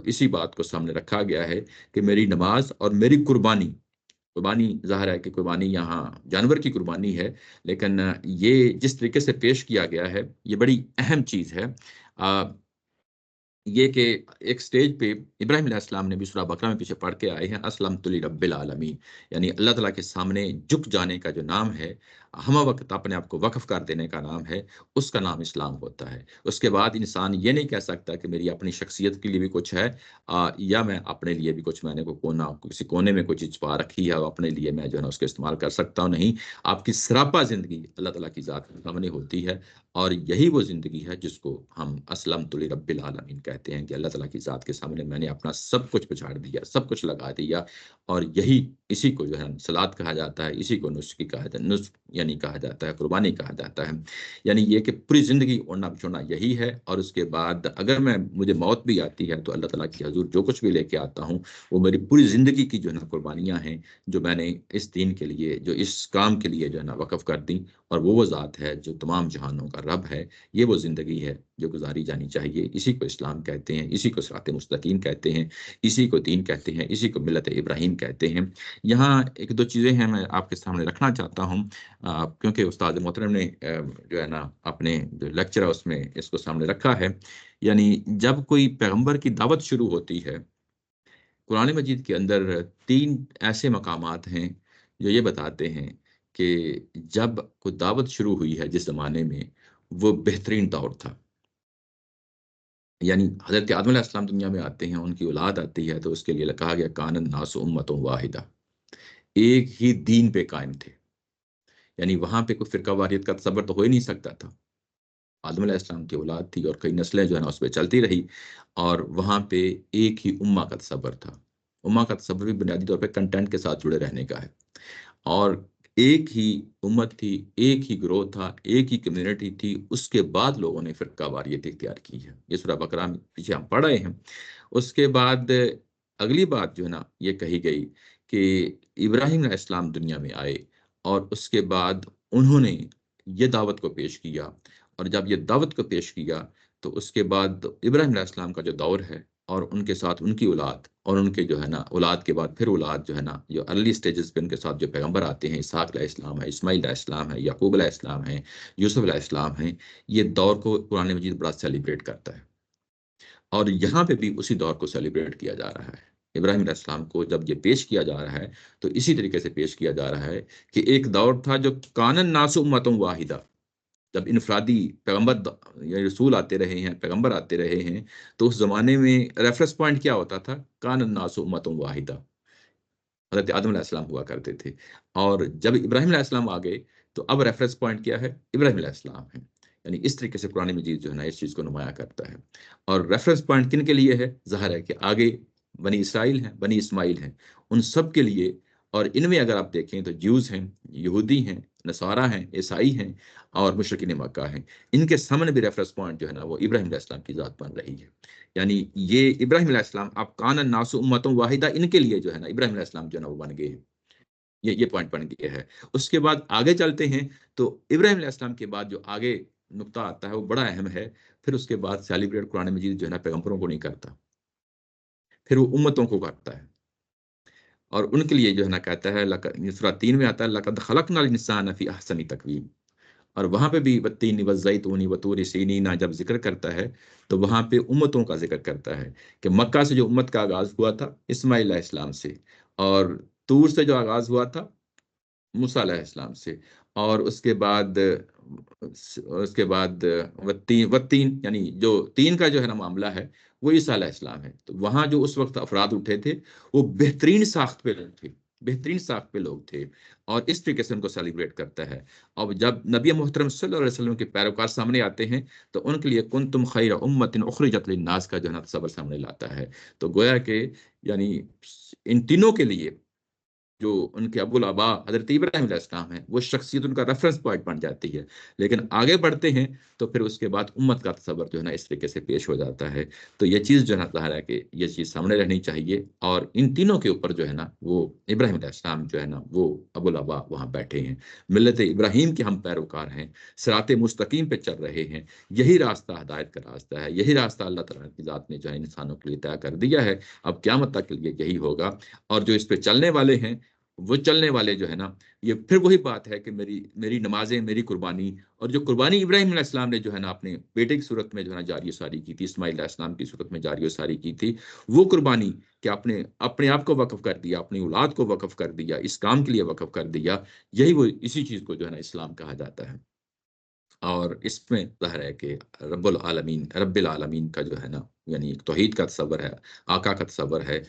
اسی بات کو سامنے رکھا گیا ہے کہ میری نماز اور میری قربانی، قربانی ظاہر ہے کہ قربانی یہاں جانور کی قربانی ہے، لیکن یہ جس طریقے سے پیش کیا گیا ہے یہ بڑی اہم چیز ہے۔ یہ کہ ایک سٹیج پہ ابراہیم علیہ السلام نے بھی سورہ بقرہ میں پیچھے پڑھ کے آئے ہیں، اسلمت لرب العالمین، یعنی اللہ تعالیٰ کے سامنے جھک جانے کا جو نام ہے، ہمہ وقت اپنے آپ کو وقف کر دینے کا نام ہے، اس کا نام اسلام ہوتا ہے۔ اس کے بعد انسان یہ نہیں کہہ سکتا کہ میری اپنی شخصیت کے لیے بھی کچھ ہے، یا میں اپنے لیے بھی کچھ، میں نے کسی کونے میں کوئی چیز پا رکھی ہے اور اپنے لیے میں جو ہے نا اس کا استعمال کر سکتا ہوں، نہیں۔ آپ کی سراپا زندگی اللہ تعالیٰ کی ذات کے سامنے ہوتی ہے، اور یہی وہ زندگی ہے جس کو ہم اسلمت لرب العالمین کہتے ہیں، کہ اللہ تعالیٰ کی ذات کے سامنے میں نے اپنا سب کچھ پچھاڑ دیا، سب کچھ لگا دیا، اور یہی اسی کو جو ہے صلات کہا جاتا ہے، اسی کو نسک کہا جاتا ہے، نسک یعنی کہا جاتا ہے، قربانی کہا جاتا ہے۔ یعنی یہ کہ پوری زندگی اوڑھنا بچھوڑنا یہی ہے، اور اس کے بعد اگر مجھے موت بھی آتی ہے تو اللہ تعالیٰ کی حضور جو کچھ بھی لے کے آتا ہوں وہ میری پوری زندگی کی جو ہے نا قربانیاں ہیں، جو میں نے اس دین کے لیے، جو اس کام کے لیے جو ہے نا وقف کر دیں، اور وہ ذات ہے جو تمام جہانوں کا رب ہے۔ یہ وہ زندگی ہے جو گزاری جانی چاہیے، اسی کو اسلام کہتے ہیں، اسی کو صراط مستقیم کہتے ہیں، اسی کو دین کہتے ہیں، اسی کو ملت ابراہیم کہتے ہیں۔ یہاں ایک دو چیزیں ہیں میں آپ کے سامنے رکھنا چاہتا ہوں، کیونکہ استاد محترم نے جو ہے نا اپنے جو لیکچر ہے اس میں اس کو سامنے رکھا ہے۔ یعنی جب کوئی پیغمبر کی دعوت شروع ہوتی ہے، قرآن مجید کے اندر 3 ایسے مقامات ہیں جو یہ بتاتے ہیں کہ جب کوئی دعوت شروع ہوئی ہے جس زمانے میں، وہ بہترین دور تھا۔ یعنی حضرت آدم علیہ السلام دنیا میں آتے ہیں، ان کی اولاد آتی ہے، تو اس کے لیے کہا گیا کان الناس امۃ واحدہ، ایک ہی دین پہ قائم تھے، یعنی وہاں پہ کوئی فرقہ واریت کا تصور تو ہو ہی نہیں سکتا تھا. آدم علیہ السلام کی اولاد تھی اور کئی نسلیں جو ہے نا اس پہ چلتی رہی، اور وہاں پہ ایک ہی امہ کا تصور تھا. امہ کا تصور بھی بنیادی طور پہ کنٹینٹ کے ساتھ جڑے رہنے کا ہے، اور ایک ہی امت تھی، ایک ہی گروہ تھا، ایک ہی کمیونٹی تھی. اس کے بعد لوگوں نے فرقہ واریت اختیار کی ہے. یہ سورہ بقرہ میں پیچھے ہم پڑھ رہے ہیں. اس کے بعد اگلی بات جو ہے نا یہ کہی گئی کہ ابراہیم علیہ السلام دنیا میں آئے، اور اس کے بعد انہوں نے یہ دعوت کو پیش کیا، اور جب یہ دعوت کو پیش کیا تو اس کے بعد ابراہیم علیہ السلام کا جو دور ہے، اور ان کے ساتھ ان کی اولاد، اور ان کے جو ہے نا اولاد کے بعد پھر اولاد جو ہے نا، جو ارلی سٹیجز پہ ان کے ساتھ جو پیغمبر آتے ہیں، اسحاق علیہ السلام ہے، اسماعیل علیہ السلام ہے، یعقوب علیہ السلام ہے، یوسف علیہ السلام ہیں. یہ دور کو قرآن مجید بڑا سیلیبریٹ کرتا ہے، اور یہاں پہ بھی اسی دور کو سیلیبریٹ کیا جا رہا ہے. ابراہیم علیہ السلام کو جب یہ پیش کیا جا رہا ہے تو اسی طریقے سے پیش کیا جا رہا ہے کہ ایک دور تھا جو کان الناس امۃ واحدہ. جب انفرادی یا رسول آتے رہے ہیں، پیغمبر آتے رہے ہیں، تو اس زمانے میں ریفرنس پوائنٹ کیا ہوتا تھا؟ کان الناس امۃ واحدہ. حضرت آدم علیہ السلام ہوا کرتے تھے، اور جب ابراہیم علیہ السلام آ گئے تو اب ریفرنس پوائنٹ کیا ہے؟ ابراہیم علیہ السلام ہے. یعنی اس طریقے سے قرآن مجید جو ہے نا اس چیز کو نمایاں کرتا ہے. اور ریفرنس پوائنٹ کن کے لیے ہے؟ ظاہر ہے کہ آگے بنی اسرائیل ہیں، بنی اسماعیل ہیں، ان سب کے لیے. اور ان میں اگر آپ دیکھیں تو جیوز ہیں، یہودی ہیں، نصارہ ہیں، عیسائی ہیں، اور مشرکین مکہ ہیں. ان کے سامنے بھی ریفرنس پوائنٹ جو ہے نا وہ ابراہیم علیہ السلام کی ذات بن رہی ہے. یعنی یہ ابراہیم علیہ السلام اب کان الناس امۃ واحدہ ان کے لیے جو ہے نا ابراہیم علیہ السلام جو ہے نا وہ بن گئے ہیں. یہ پوائنٹ بن گیا ہے. اس کے بعد آگے چلتے ہیں تو ابراہیم علیہ السلام کے بعد جو آگے نقطہ آتا ہے وہ بڑا اہم ہے. پھر اس کے بعد سیلیبریٹ قرآن مجید جو ہے نا پیغمبروں کو نہیں کرتا، پھر وہ امتوں کو کرتا ہے. اور ان کے لیے جو ہے نا کہتا ہے سورہ 3 میں آتا ہے لقد خلقنا الانسان فی احسن تقویم. اور وہاں پہ بھی والتین والزیتون وطور سینین جب ذکر کرتا ہے تو وہاں پہ امتوں کا ذکر کرتا ہے کہ مکہ سے جو امت کا آغاز ہوا تھا اسماعیل علیہ السلام سے، اور طور سے جو آغاز ہوا تھا موسیٰ علیہ السلام سے، اور اس کے بعد والتین یعنی جو تین کا جو ہے نا معاملہ ہے وہ عیسیٰ علیہ السلام ہے. تو وہاں جو اس وقت افراد اٹھے تھے وہ بہترین ساخت پہ لوگ تھے، بہترین ساخت پہ لوگ تھے، اور اس طریقے سے ان کو سیلیبریٹ کرتا ہے. اور جب نبی محترم صلی اللہ علیہ وسلم کے پیروکار سامنے آتے ہیں تو ان کے لیے کنتم خیر امت اخرجت للناس کا جو ہے نا تصور سامنے لاتا ہے. تو گویا کہ یعنی ان تینوں کے لیے جو ان کے ابو الآبا حضرت ابراہیم علیہ السلام ہیں وہ شخصیت ان کا ریفرنس پوائنٹ بن جاتی ہے. لیکن آگے بڑھتے ہیں تو پھر اس کے بعد امت کا تصور جو ہے نا اس طریقے سے پیش ہو جاتا ہے. تو یہ چیز جو ہے نا ظاہر ہے کہ یہ چیز سامنے رہنی چاہیے. اور ان تینوں کے اوپر جو ہے نا وہ ابراہیم علیہ السلام جو ہے نا وہ ابو الآبا وہاں بیٹھے ہیں، ملت ابراہیم کے ہم پیروکار ہیں، صراط مستقیم پہ چل رہے ہیں. یہی راستہ ہدایت کا راستہ ہے، یہی راستہ اللہ تعالیٰ کی ذات نے جو ہے انسانوں کے لیے طے کر دیا ہے. اب قیامت تک کے لیے یہی ہوگا. اور جو اس پہ چلنے والے ہیں وہ چلنے والے جو ہے نا یہ پھر وہی بات ہے کہ میری نمازیں، میری قربانی، اور جو قربانی ابراہیم علیہ السلام نے جو ہے نا اپنے بیٹے کی صورت میں جو ہے نا جاری و ساری کی تھی، اسماعیل علیہ السلام کی صورت میں جاری و ساری کی تھی، وہ قربانی کہ اپنے آپ کو وقف کر دیا، اپنی اولاد کو وقف کر دیا، اس کام کے لیے وقف کر دیا. یہی وہ اسی چیز کو جو ہے نا اسلام کہا جاتا ہے. اور اس میں ظاہر ہے کہ رب العالمین کا جو ہے نا یعنی ایک توحید کا تصور ہے، آقا کا تصور ہے،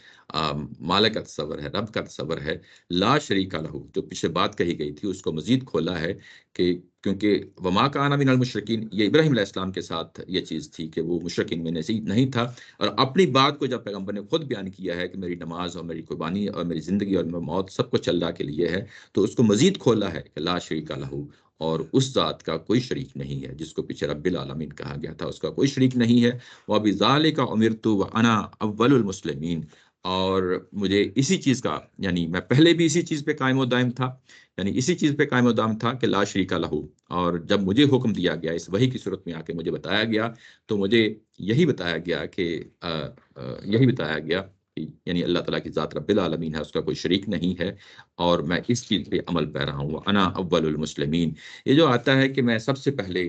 مالک کا تصور ہے، رب کا تصور ہے. لا شریک لہ جو پیچھے بات کہی گئی تھی اس کو مزید کھولا ہے کہ کیونکہ وما کان من المشرکین، یہ ابراہیم علیہ السلام کے ساتھ یہ چیز تھی کہ وہ مشرکین میں نہیں تھا. اور اپنی بات کو جب پیغمبر نے خود بیان کیا ہے کہ میری نماز اور میری قربانی اور میری زندگی اور میری موت سب کچھ اللہ کے لیے ہے، تو اس کو مزید کھولا ہے کہ لا شریک لہ، اور اس ذات کا کوئی شریک نہیں ہے جس کو پیچھے رب العالمین کہا گیا تھا، اس کا کوئی شریک نہیں ہے. وَبِذَالِكَ أُمِرْتُ وَأَنَا أَوَّلُ الْمُسْلِمِينَ. اور مجھے اسی چیز کا یعنی میں پہلے بھی اسی چیز پہ قائم و دائم تھا، یعنی اسی چیز پہ قائم و دائم تھا کہ لا شریک لہ. اور جب مجھے حکم دیا گیا اس وحی کی صورت میں آ کے مجھے بتایا گیا تو مجھے یہی بتایا گیا کہ یعنی اللہ تعالیٰ کی ذات رب العالمین ہے، اس کا کوئی شریک نہیں ہے، اور میں اس چیز پہ عمل پہ رہا ہوں. انا اول المسلمین، یہ جو آتا ہے کہ میں سب سے پہلے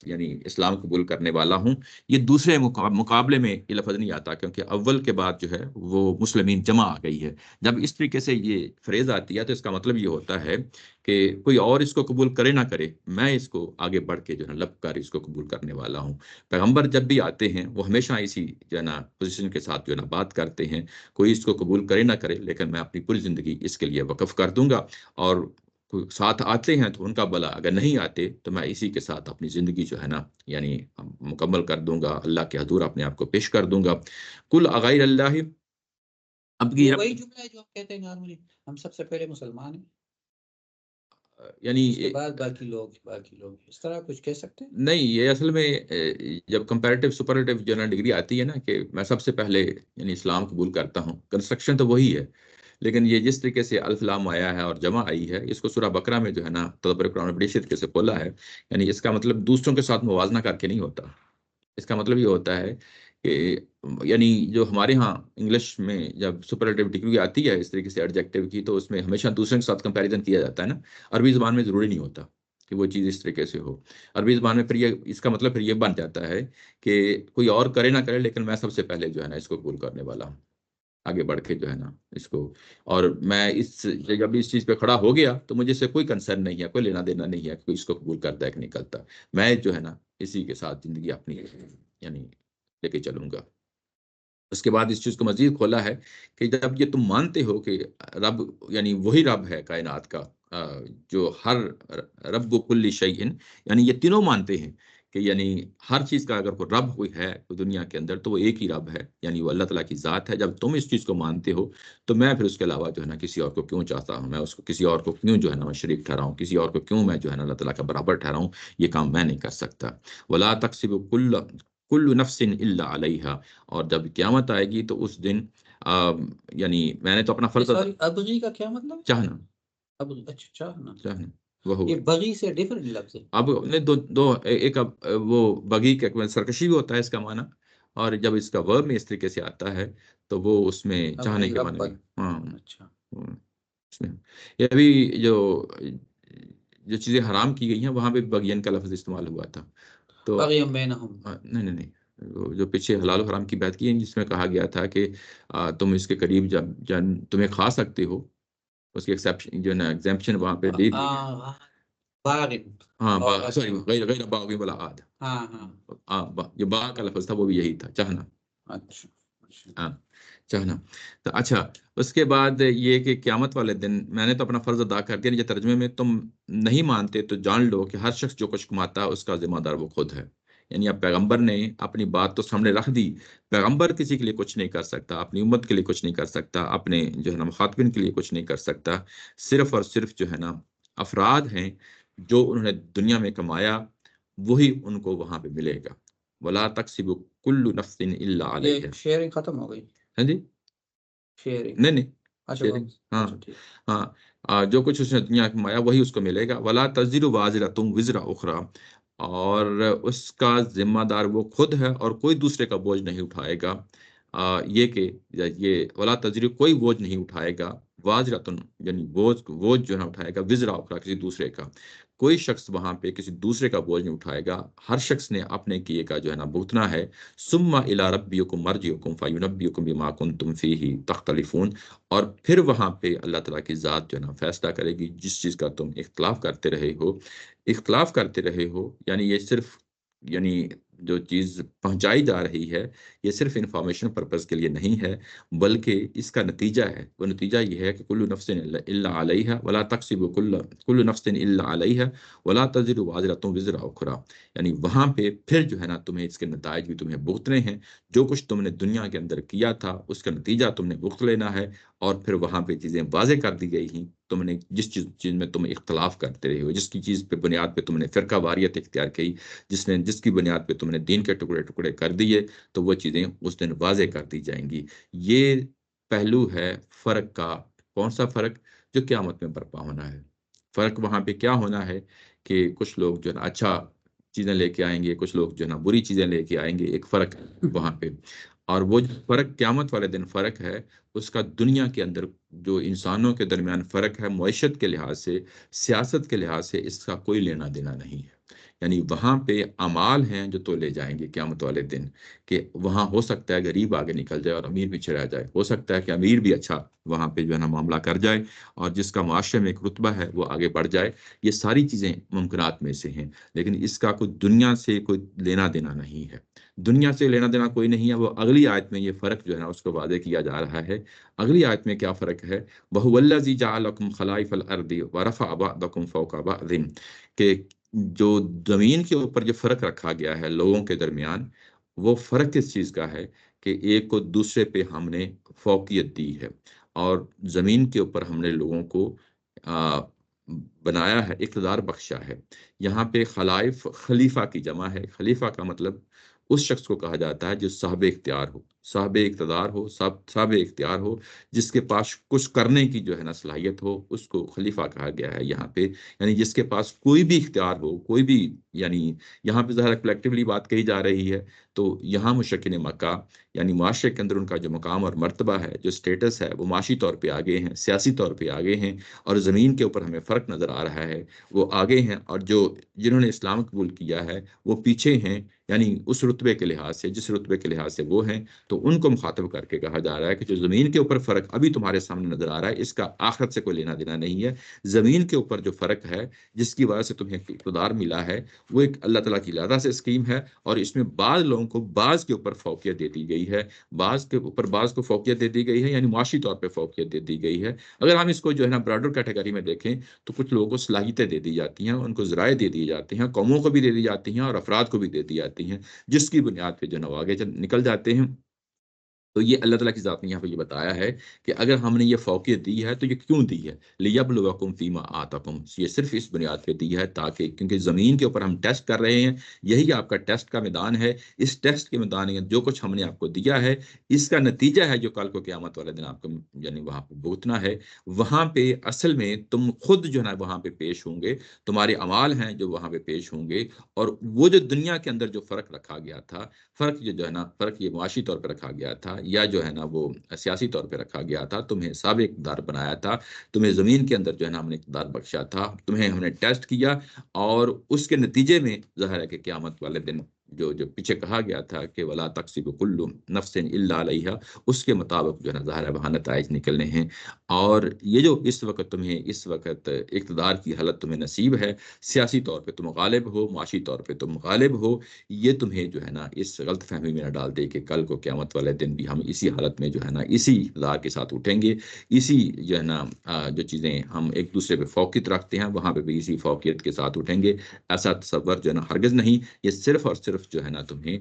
یعنی اسلام قبول کرنے والا ہوں، یہ دوسرے مقابلے میں یہ لفظ نہیں آتا، کیونکہ اول کے بعد جو ہے وہ مسلمین جمع آ گئی ہے. جب اس طریقے سے یہ فریز آتی ہے تو اس کا مطلب یہ ہوتا ہے کہ کوئی اور اس کو قبول کرے نہ کرے، میں اس کو آگے بڑھ کے جو ہے لب کر اس کو قبول کرنے والا ہوں. پیغمبر جب بھی آتے ہیں وہ ہمیشہ اسی جو ہے نا پوزیشن کے ساتھ جو ہے نا بات کرتے ہیں، کوئی اس کو قبول کرے نہ کرے لیکن میں اپنی پوری زندگی اس کے لیے وقف کر دوں گا. اور کوئی ساتھ آتے ہیں تو ان کا بھلا، اگر نہیں آتے تو میں اسی کے ساتھ اپنی زندگی جو ہے نا یعنی مکمل کر دوں گا، اللہ کے حضور اپنے آپ کو پیش کر دوں گا۔ کل اغیر اللہ، اب کی یہ رب وہی جملہ ہے جو ہم کہتے ہیں نارملی، ہم سب سے پہلے مسلمان ہیں، اس کے یعنی بعد باقی لوگ اس طرح کچھ کہہ سکتے ہیں۔ نہیں، یہ اصل میں جب کمپیریٹیو سپرلیٹیو جو ہے نا ڈگری آتی ہے نا کہ میں سب سے پہلے یعنی اسلام قبول کرتا ہوں، کنسٹرکشن تو وہی ہے، لیکن یہ جس طریقے سے الف لام آیا ہے اور جمع آئی ہے، اس کو سورہ بقرہ میں جو ہے نا تدبر قرآن بڑی طریقے سے کھولا ہے، یعنی اس کا مطلب دوسروں کے ساتھ موازنہ کر کے نہیں ہوتا۔ اس کا مطلب یہ ہوتا ہے کہ یعنی جو ہمارے ہاں انگلش میں جب سپرلیٹیو ڈگری آتی ہے اس طریقے سے ایڈجیکٹیو کی، تو اس میں ہمیشہ دوسرے کے ساتھ کمپیریزن کیا جاتا ہے نا۔ عربی زبان میں ضروری نہیں ہوتا کہ وہ چیز اس طریقے سے ہو۔ عربی زبان میں پھر یہ اس کا مطلب پھر یہ بن جاتا ہے کہ کوئی اور کرے نہ کرے لیکن میں سب سے پہلے جو ہے نا اس کو قبول کرنے والا ہوں، آگے بڑھ کے جو ہے نا اس کو، اور میں جب اس چیز پہ کھڑا ہو گیا تو مجھے سے کوئی کنسرن نہیں ہے، کوئی لینا دینا نہیں ہے کہ کوئی اس کو قبول کرتا ہے کہ نہیں کرتا، میں جو ہے نا اسی کے ساتھ زندگی اپنی یعنی لے کے چلوں گا۔ اس کے بعد اس چیز کو مزید کھولا ہے کہ جب یہ تم مانتے ہو کہ رب یعنی وہی رب ہے کائنات کا، جو ہر رب کل شیء، یعنی یہ تینوں مانتے ہیں کہ یعنی ہر چیز کا اگر کوئی رب کوئی ہے کوئی دنیا کے اندر تو وہ ایک ہی رب ہے، یعنی وہ اللہ تعالیٰ کی ذات ہے۔ جب تم اس چیز کو مانتے ہو تو میں پھر اس کے علاوہ جو ہے نا کسی اور کو کیوں چاہتا ہوں، میں اس کو کسی اور کو کیوں جو ہے نا میں شریک ٹھہراؤں، کسی اور کو کیوں میں جو ہے نا اللہ تعالیٰ کا برابر ٹھہراؤں، یہ کام میں نہیں کر سکتا۔ ولا تکسب کل نفس الا علیہا، اور جب قیامت آئے گی تو اس دن یعنی میں نے تو اپنا یہ فرض سوری، ابغی کا کیا مطلب ہے؟ چاہنا، ابغی، اچھا چاہنا، چاہنا وہ ہوا۔ یہ بغی سے ڈفرنٹ لفظ ہے۔ اب نے دو ایک اب وہ بغی کا سرکشی بھی ہوتا ہے اس کا معنی، اور جب اس کا ورب میں اس طریقے سے آتا ہے تو وہ اس میں چاہنے ابغی کے معنی بھی، ربن، ہاں اچھا، اس میں یہ ابھی جو چیزیں حرام کی گئی ہیں وہاں پہ بغین کا لفظ استعمال ہوا تھا۔ تو بغیم بینہم، نہیں نہیں نہیں، وہ جو پیچھے حلال و حرام کی بات کی ہے جس میں کہا گیا تھا کہ تم اس کے قریب جب تمہیں کھا سکتے ہو، اس کی ایکسیپشن جو ہے نا ایگزیمپشن وہاں پہ دی تھی۔ باغن، ہاں سوری، اچھا، غیر غیر باغی ولا عاد، ہاں ہاں، جو باغ کا لفظ تھا وہ بھی یہی تھا، چاہنا، اچھا اچھا، ہاں چاہنا۔ تو اچھا، اس کے بعد یہ کہ قیامت والے دن میں نے تو اپنا فرض ادا کر دیا، یہ ترجمے میں تم نہیں مانتے تو جان لو کہ ہر شخص جو کچھ کماتا ہے اس کا ذمہ دار وہ خود ہے۔ یعنی اب پیغمبر نے اپنی بات تو سامنے رکھ دی، پیغمبر کسی کے لیے کچھ نہیں کر سکتا، اپنی امت کے لیے کچھ نہیں کر سکتا، اپنے جو ہے نا مخاطبین کے لیے کچھ نہیں کر سکتا، صرف اور صرف جو ہے نا افراد ہیں جو انہوں نے دنیا میں کمایا وہی ان کو وہاں پہ ملے گا۔ ولا تکسب کل نفس الا یہ علیہا، شیئرنگ ختم ہو گئی، ہاں جی، شیئرنگ، نہیں نہیں، اچھا شیئرنگ، واپس، ہاں اچھا ٹھیک، ہاں، جو کچھ اس نے دنیا میں کمایا وہی اس کو ملے گا۔ ولا تزر وازرۃ وزر اخری، اور اس کا ذمہ دار وہ خود ہے اور کوئی دوسرے کا بوجھ نہیں اٹھائے گا۔ یہ کہ یہ ولا تزر کوئی بوجھ نہیں اٹھائے گا، واجرۃ یعنی بوجھ جو ہے نا اٹھائے گا، وزر اخری کسی دوسرے کا، کوئی شخص وہاں پہ کسی دوسرے کا بوجھ نہیں اٹھائے گا، ہر شخص نے اپنے کیے کا جو ہے نا بھگتنا ہے۔ ثم الی ربکم مرجعکم فینبئکم بما کنتم فیہ تختلفون، اور پھر وہاں پہ اللہ تعالیٰ کی ذات جو ہے نا فیصلہ کرے گی جس چیز کا تم اختلاف کرتے رہے ہو، یعنی یہ صرف یعنی جو چیز پہنچائی جا رہی ہے یہ صرف انفارمیشن پرپز کے لیے نہیں ہے بلکہ اس کا نتیجہ ہے، وہ نتیجہ یہ ہے کہ کل نفس الا علیہا ولا تکسب کل نفس الا علیہا ولا تزر وازرۃ وزر اخری، یعنی وہاں پہ پھر جو ہے نا تمہیں اس کے نتائج بھی تمہیں بھگتنے ہیں، جو کچھ تم نے دنیا کے اندر کیا تھا اس کا نتیجہ تم نے بھگت لینا ہے، اور پھر وہاں پہ چیزیں واضح کر دی گئی ہیں۔ تم نے جس چیز میں تم اختلاف کرتے رہے ہو، جس کی چیز پہ بنیاد پہ تم نے فرقہ واریت اختیار کی، جس کی بنیاد پہ تم نے دین کے ٹکڑے ٹکڑے کر دیے، تو وہ چیزیں اس دن واضح کر دی جائیں گی۔ یہ پہلو ہے فرق کا۔ کون سا فرق؟ جو قیامت میں برپا ہونا ہے۔ فرق وہاں پہ کیا ہونا ہے کہ کچھ لوگ جو ہے نا اچھا چیزیں لے کے آئیں گے، کچھ لوگ جو ہے نا بری چیزیں لے کے آئیں گے، ایک فرق ہے وہاں پہ۔ اور وہ جو فرق قیامت والے دن فرق ہے اس کا دنیا کے اندر جو انسانوں کے درمیان فرق ہے، معیشت کے لحاظ سے، سیاست کے لحاظ سے اس کا کوئی لینا دینا نہیں ہے۔ یعنی وہاں پہ اعمال ہیں جو تو لے جائیں گے قیامت والے دن، کہ وہاں ہو سکتا ہے غریب آگے نکل جائے اور امیر پیچھے رہ جائے، ہو سکتا ہے کہ امیر بھی اچھا وہاں پہ جو ہے نا معاملہ کر جائے اور جس کا معاشرے میں ایک رتبہ ہے وہ آگے بڑھ جائے۔ یہ ساری چیزیں ممکنات میں سے ہیں، لیکن اس کا کوئی دنیا سے کوئی لینا دینا نہیں ہے۔ دنیا سے لینا دینا کوئی نہیں ہے، وہ اگلی آیت میں یہ فرق جو ہے نا اس کو واضح کیا جا رہا ہے اگلی آیت میں کیا فرق ہے؟ وَهُوَ الَّذِي جَعَلَكُمْ خَلَائِفَ الْأَرْضِ وَرَفَعَ بَعْضَكُمْ فَوْقَ بَعْضٍ، کہ جو زمین کے اوپر جو فرق رکھا گیا ہے لوگوں کے درمیان، وہ فرق کس چیز کا ہے؟ کہ ایک کو دوسرے پہ ہم نے فوقیت دی ہے، اور زمین کے اوپر ہم نے لوگوں کو آ، بنایا ہے، اقتدار بخشا ہے۔ یہاں پہ خلائف خلیفہ کی جمع ہے۔ خلیفہ کا مطلب اس شخص کو کہا جاتا ہے جو صاحب اختیار ہو، صاحب اقتدار ہو، صاحب اختیار ہو، جس کے پاس کچھ کرنے کی جو ہے نا صلاحیت ہو، اس کو خلیفہ کہا گیا ہے یہاں پہ۔ یعنی جس کے پاس کوئی بھی اختیار ہو، کوئی بھی، یعنی یہاں پہ ظاہر کلیکٹیولی بات کہی جا رہی ہے، تو یہاں مشرکین مکہ یعنی معاشرے کے اندر ان کا جو مقام اور مرتبہ ہے، جو سٹیٹس ہے، وہ معاشی طور پہ آگے ہیں، سیاسی طور پہ آگے ہیں، اور زمین کے اوپر ہمیں فرق نظر آ رہا ہے، وہ آگے ہیں، اور جنہوں نے اسلام قبول کیا ہے وہ پیچھے ہیں، یعنی اس رتبے کے لحاظ سے، جس رتبے کے لحاظ سے وہ ہیں۔ تو ان کو مخاطب کر کے کہا جا رہا ہے کہ جو زمین کے اوپر فرق ابھی تمہارے سامنے نظر آ رہا ہے، اس کا آخرت سے کوئی لینا دینا نہیں ہے۔ زمین کے اوپر جو فرق ہے، جس کی وجہ سے تمہیں اقتدار ملا ہے، وہ ایک اللہ تعالیٰ کی علیحدہ سے اسکیم ہے، اور اس میں بعض لوگوں کو بعض کے اوپر فوقیت دے دی گئی ہے، بعض کے اوپر بعض کو فوقیت دے دی گئی ہے، یعنی معاشی طور پہ فوقیت دے دی گئی ہے۔ اگر ہم اس کو جو ہے نا براڈر کیٹیگری میں دیکھیں، تو کچھ لوگوں کو صلاحیتیں دے دی جاتی ہیں، ان کو ذرائع دے دی جاتی ہیں، قوموں کو بھی دے دی جاتی ہیں، اور افراد کو بھی دے دی جاتی ہیں، جس کی بنیاد پہ جو ہے نا وہ آگے نکل جاتے ہیں۔ تو یہ اللہ تعالیٰ کی ذات نے یہاں پہ یہ بتایا ہے کہ اگر ہم نے یہ فوقیت دی ہے تو یہ کیوں دی ہے؟ لِيَبْلُوَكُمْ فِي مَا آتَاكُمْ، یہ صرف اس بنیاد پہ دی ہے تاکہ، کیونکہ زمین کے اوپر ہم ٹیسٹ کر رہے ہیں، یہی آپ کا ٹیسٹ کا میدان ہے۔ اس ٹیسٹ کے میدان میں جو کچھ ہم نے آپ کو دیا ہے، اس کا نتیجہ ہے جو کل کو قیامت والے دن آپ کو یعنی وہاں پہ بھگتنا ہے۔ وہاں پہ اصل میں تم خود جو ہے نا وہاں پہ پیش ہوں گے، تمہارے اعمال ہیں جو وہاں پہ پیش ہوں گے، اور وہ جو دنیا کے اندر جو فرق رکھا گیا تھا، فرق یہ جو ہے نا، فرق یہ معاشی طور پہ رکھا گیا تھا، یا جو ہے نا وہ سیاسی طور پہ رکھا گیا تھا، تمہیں سابق اقتدار بنایا تھا، تمہیں زمین کے اندر جو ہے نا ہم نے اقتدار بخشا تھا، تمہیں ہم نے ٹیسٹ کیا، اور اس کے نتیجے میں ظاہر ہے کہ قیامت والے دن جو پیچھے کہا گیا تھا کہ ولا تقسب کل نفس الا علیہا، اس کے مطابق جو ہے نا ظاہر ہے وہاں نتائج نکلنے ہیں۔ اور یہ جو اس وقت تمہیں، اس وقت اقتدار کی حالت تمہیں نصیب ہے، سیاسی طور پہ تم غالب ہو، معاشی طور پہ تم غالب ہو، یہ تمہیں جو ہے نا اس غلط فہمی میں نہ ڈال دے کہ کل کو قیامت والے دن بھی ہم اسی حالت میں جو ہے نا اسی اقتدار کے ساتھ اٹھیں گے، اسی جو ہے نا جو چیزیں ہم ایک دوسرے پہ فوقیت رکھتے ہیں وہاں پہ بھی اسی فوقیت کے ساتھ اٹھیں گے۔ ایسا تصور جو ہے نا ہرگز نہیں، یہ صرف اور صرف جو ہے نا تمہیں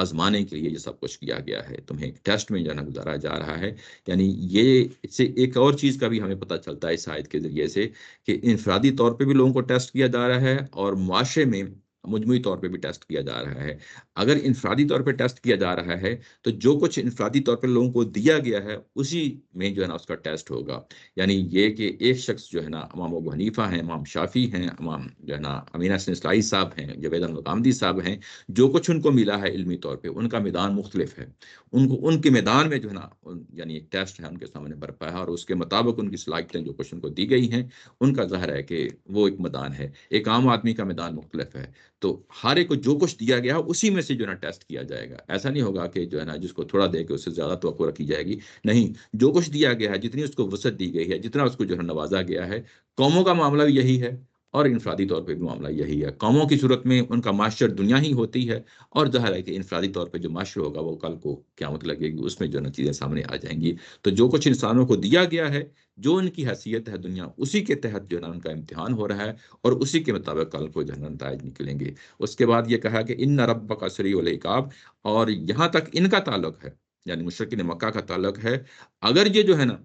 آزمانے کے لیے یہ سب کچھ کیا گیا ہے، تمہیں ایک ٹیسٹ میں جو ہے نا گزارا جا رہا ہے۔ یعنی یہ اس سے ایک اور چیز کا بھی ہمیں پتہ چلتا ہے اس آیت کے ذریعے سے، کہ انفرادی طور پہ بھی لوگوں کو ٹیسٹ کیا جا رہا ہے، اور معاشرے میں مجموعی طور پہ بھی ٹیسٹ کیا جا رہا ہے۔ اگر انفرادی طور پہ ٹیسٹ کیا جا رہا ہے تو جو کچھ انفرادی طور پہ لوگوں کو دیا گیا ہے اسی میں جو ہے نا اس کا ٹیسٹ ہوگا۔ یعنی یہ کہ ایک شخص جو ہے نا امام ابو حنیفہ ہیں، امام شافی ہیں، امام جو ہے نا امین حسن اصلاحی صاحب ہیں، جاوید الغامدی صاحب ہیں، جو کچھ ان کو ملا ہے علمی طور پہ، ان کا میدان مختلف ہے۔ ان کو ان کے میدان میں جو ہے نا یعنی ایک ٹیسٹ ہے ان کے سامنے برپا ہے، اور اس کے مطابق ان کی صلاحیتیں جو کچھ ان کو دی گئی ہیں، ان کا ظاہر ہے کہ وہ ایک میدان ہے۔ ایک عام آدمی کا میدان مختلف ہے۔ تو ہر ایک کو جو کچھ دیا گیا ہے اسی میں سے جو ہے نا ٹیسٹ کیا جائے گا۔ ایسا نہیں ہوگا کہ جو ہے نا جس کو تھوڑا دے کے اس سے زیادہ توقع رکھی جائے گی، نہیں، جو کچھ دیا گیا ہے، جتنی اس کو وسعت دی گئی ہے، جتنا اس کو جو ہے نوازا گیا ہے، قوموں کا معاملہ بھی یہی ہے، اور انفرادی طور پہ بھی معاملہ یہی ہے۔ قوموں کی صورت میں ان کا معاشر دنیا ہی ہوتی ہے، اور ظاہر ہے کہ انفرادی طور پہ جو معاشر ہوگا وہ کل کو قیامت لگے گی، اس میں جو نا چیزیں سامنے آ جائیں گی۔ تو جو کچھ انسانوں کو دیا گیا ہے، جو ان کی حیثیت ہے دنیا، اسی کے تحت جو ہے نا ان کا امتحان ہو رہا ہے، اور اسی کے مطابق کل کو جو ہے نا نتائج نکلیں گے۔ اس کے بعد یہ کہا کہ ان ربک سریع العقاب، اور یہاں تک ان کا تعلق ہے، یعنی مشرکین مکہ کا تعلق ہے، اگر یہ جو ہے نا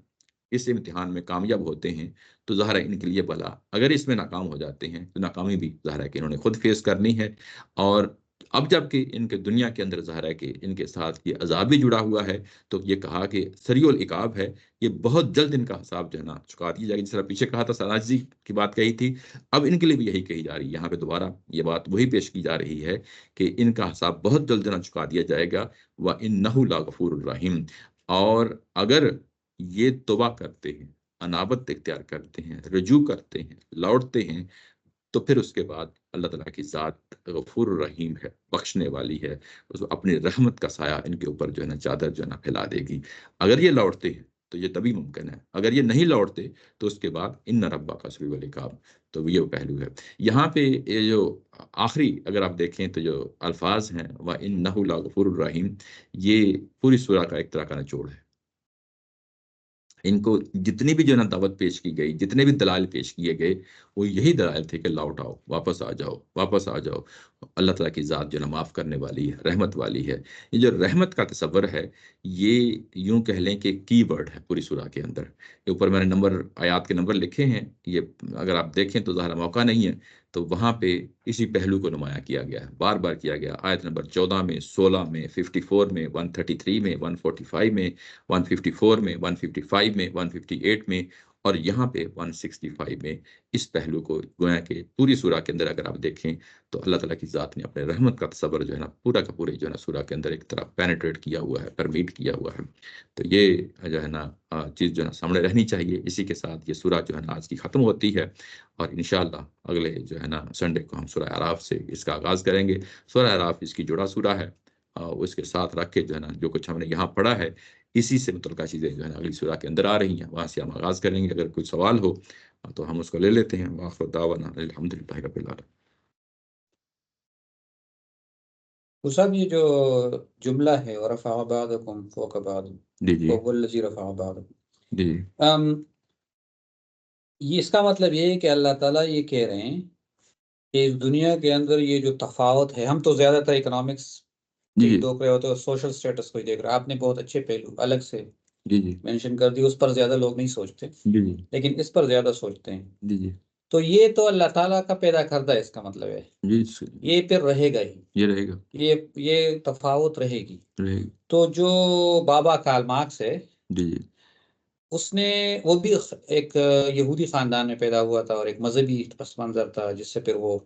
اس امتحان میں کامیاب ہوتے ہیں تو ظاہر ہے ان کے لیے بھلا، اگر اس میں ناکام ہو جاتے ہیں تو ناکامی بھی ظاہر ہے کہ انہوں نے خود فیس کرنی ہے۔ اور اب جب کہ ان کے دنیا کے اندر ظاہر ہے کہ ان کے ساتھ یہ عذاب بھی جڑا ہوا ہے، تو یہ کہا کہ سریع العقاب ہے، یہ بہت جلد ان کا حساب جو ہے نا چکا دیا جائے گا۔ جس طرح پیچھے کہا تھا سراجی کی بات کہی تھی، اب ان کے لیے بھی یہی کہی جا رہی ہے، یہاں پہ دوبارہ یہ بات وہی پیش کی جا رہی ہے کہ ان کا حساب بہت جلد نہ چکا دیا جائے گا۔ وَإِنَّهُ لَغَفُورٌ الرحیم، اور اگر یہ توبہ کرتے ہیں، انابت اختیار کرتے ہیں، رجوع کرتے ہیں، لوٹتے ہیں، تو پھر اس کے بعد اللہ تعالیٰ کی ذات غفور الرحیم ہے، بخشنے والی ہے، اس اپنی رحمت کا سایہ ان کے اوپر جو ہے نا چادر جو ہے نا پھیلا دے گی۔ اگر یہ لوٹتے ہیں تو یہ تبھی ممکن ہے، اگر یہ نہیں لوٹتے تو اس کے بعد ان ربک سریع العقاب، تو یہ پہلو ہے۔ یہاں پہ یہ جو آخری اگر آپ دیکھیں تو جو الفاظ ہیں وَإِنَّهُ لَغَفُورٌ الرحیم، یہ پوری سورہ کا ایک طرح کا نچوڑ ہے۔ ان کو جتنی بھی جو ہے نا دعوت پیش کی گئی، جتنے بھی دلائل پیش کیے گئے، وہ یہی دلائل تھے کہ لوٹ آؤ، واپس آ جاؤ، واپس آ جاؤ، اللہ تعالیٰ کی ذات جو ہے نا معاف کرنے والی ہے، رحمت والی ہے۔ یہ جو رحمت کا تصور ہے، یہ یوں کہہ لیں کہ کی ورڈ ہے پوری سورہ کے اندر۔ یہ اوپر میں نے آیات کے نمبر لکھے ہیں، یہ اگر آپ دیکھیں تو ظاہر موقع نہیں ہے، تو وہاں پہ اسی پہلو کو نمایاں کیا گیا ہے، بار بار کیا گیا۔ آیت نمبر 14 میں، 16 میں، 54 میں، 133 میں، 145 میں، 154 میں، 155 میں، 158 میں، اور یہاں پہ 165 میں اس پہلو کو گویا کہ پوری سورہ کے اندر اگر آپ دیکھیں تو اللہ تعالیٰ کی ذات نے اپنے رحمت کا تصور جو ہے نا پورا کا پورے جو ہے نا سورہ کے اندر ایک طرح پینیٹریٹ کیا ہوا ہے، پرمیٹ کیا ہوا ہے۔ تو یہ جو ہے نا چیز جو ہے نا سامنے رہنی چاہیے۔ اسی کے ساتھ یہ سورہ جو ہے نا آج کی ختم ہوتی ہے، اور انشاءاللہ اگلے جو ہے نا سنڈے کو ہم سورہ اعراف سے اس کا آغاز کریں گے۔ سورہ اعراف اس کی جڑا سورہ ہے، اس کے ساتھ رکھ کے جو ہے نا جو کچھ ہم نے یہاں پڑھا ہے اسی سے متعلقہ چیزیں جو ہے نا اگلی سورہ کے اندر آ رہی ہیں، وہاں سے ہم آغاز کریں گے۔ اگر کوئی سوال ہو تو ہم اس کو لے لیتے ہیں۔ وآخر دعوانا الحمدللہ رب العالمین۔ تو صاحب یہ جو جملہ ہے ورفع بعضکم فوق بعض جی جی وهو الذی رفع بعضکم، جی یہ اس کا مطلب یہ ہے کہ اللہ تعالیٰ یہ کہہ رہے ہیں کہ اس دنیا کے اندر یہ جو تفاوت ہے، ہم تو زیادہ تر اکنامکس جی کے جی ٹوک رہے ہوتے ہیں، سوشل سٹیٹس کو ہی دیکھ رہے ہیں۔ آپ نے بہت اچھے پہلو الگ سے جی جی مینشن کر دی، اس پر زیادہ لوگ نہیں سوچتے، جی جی لیکن اس پر زیادہ سوچتے ہیں۔ جی جی تو یہ تو اللہ تعالیٰ کا پیدا کردہ ہے، اس کا مطلب ہے جی یہ پھر رہے گا ہی، یہ رہے گا، یہ تفاوت رہے گی۔ رہے گا۔ تو جو بابا کارل مارکس ہے، جی جی اس نے وہ بھی ایک یہودی خاندان میں پیدا ہوا تھا اور ایک مذہبی پس منظر تھا، جس سے پھر وہ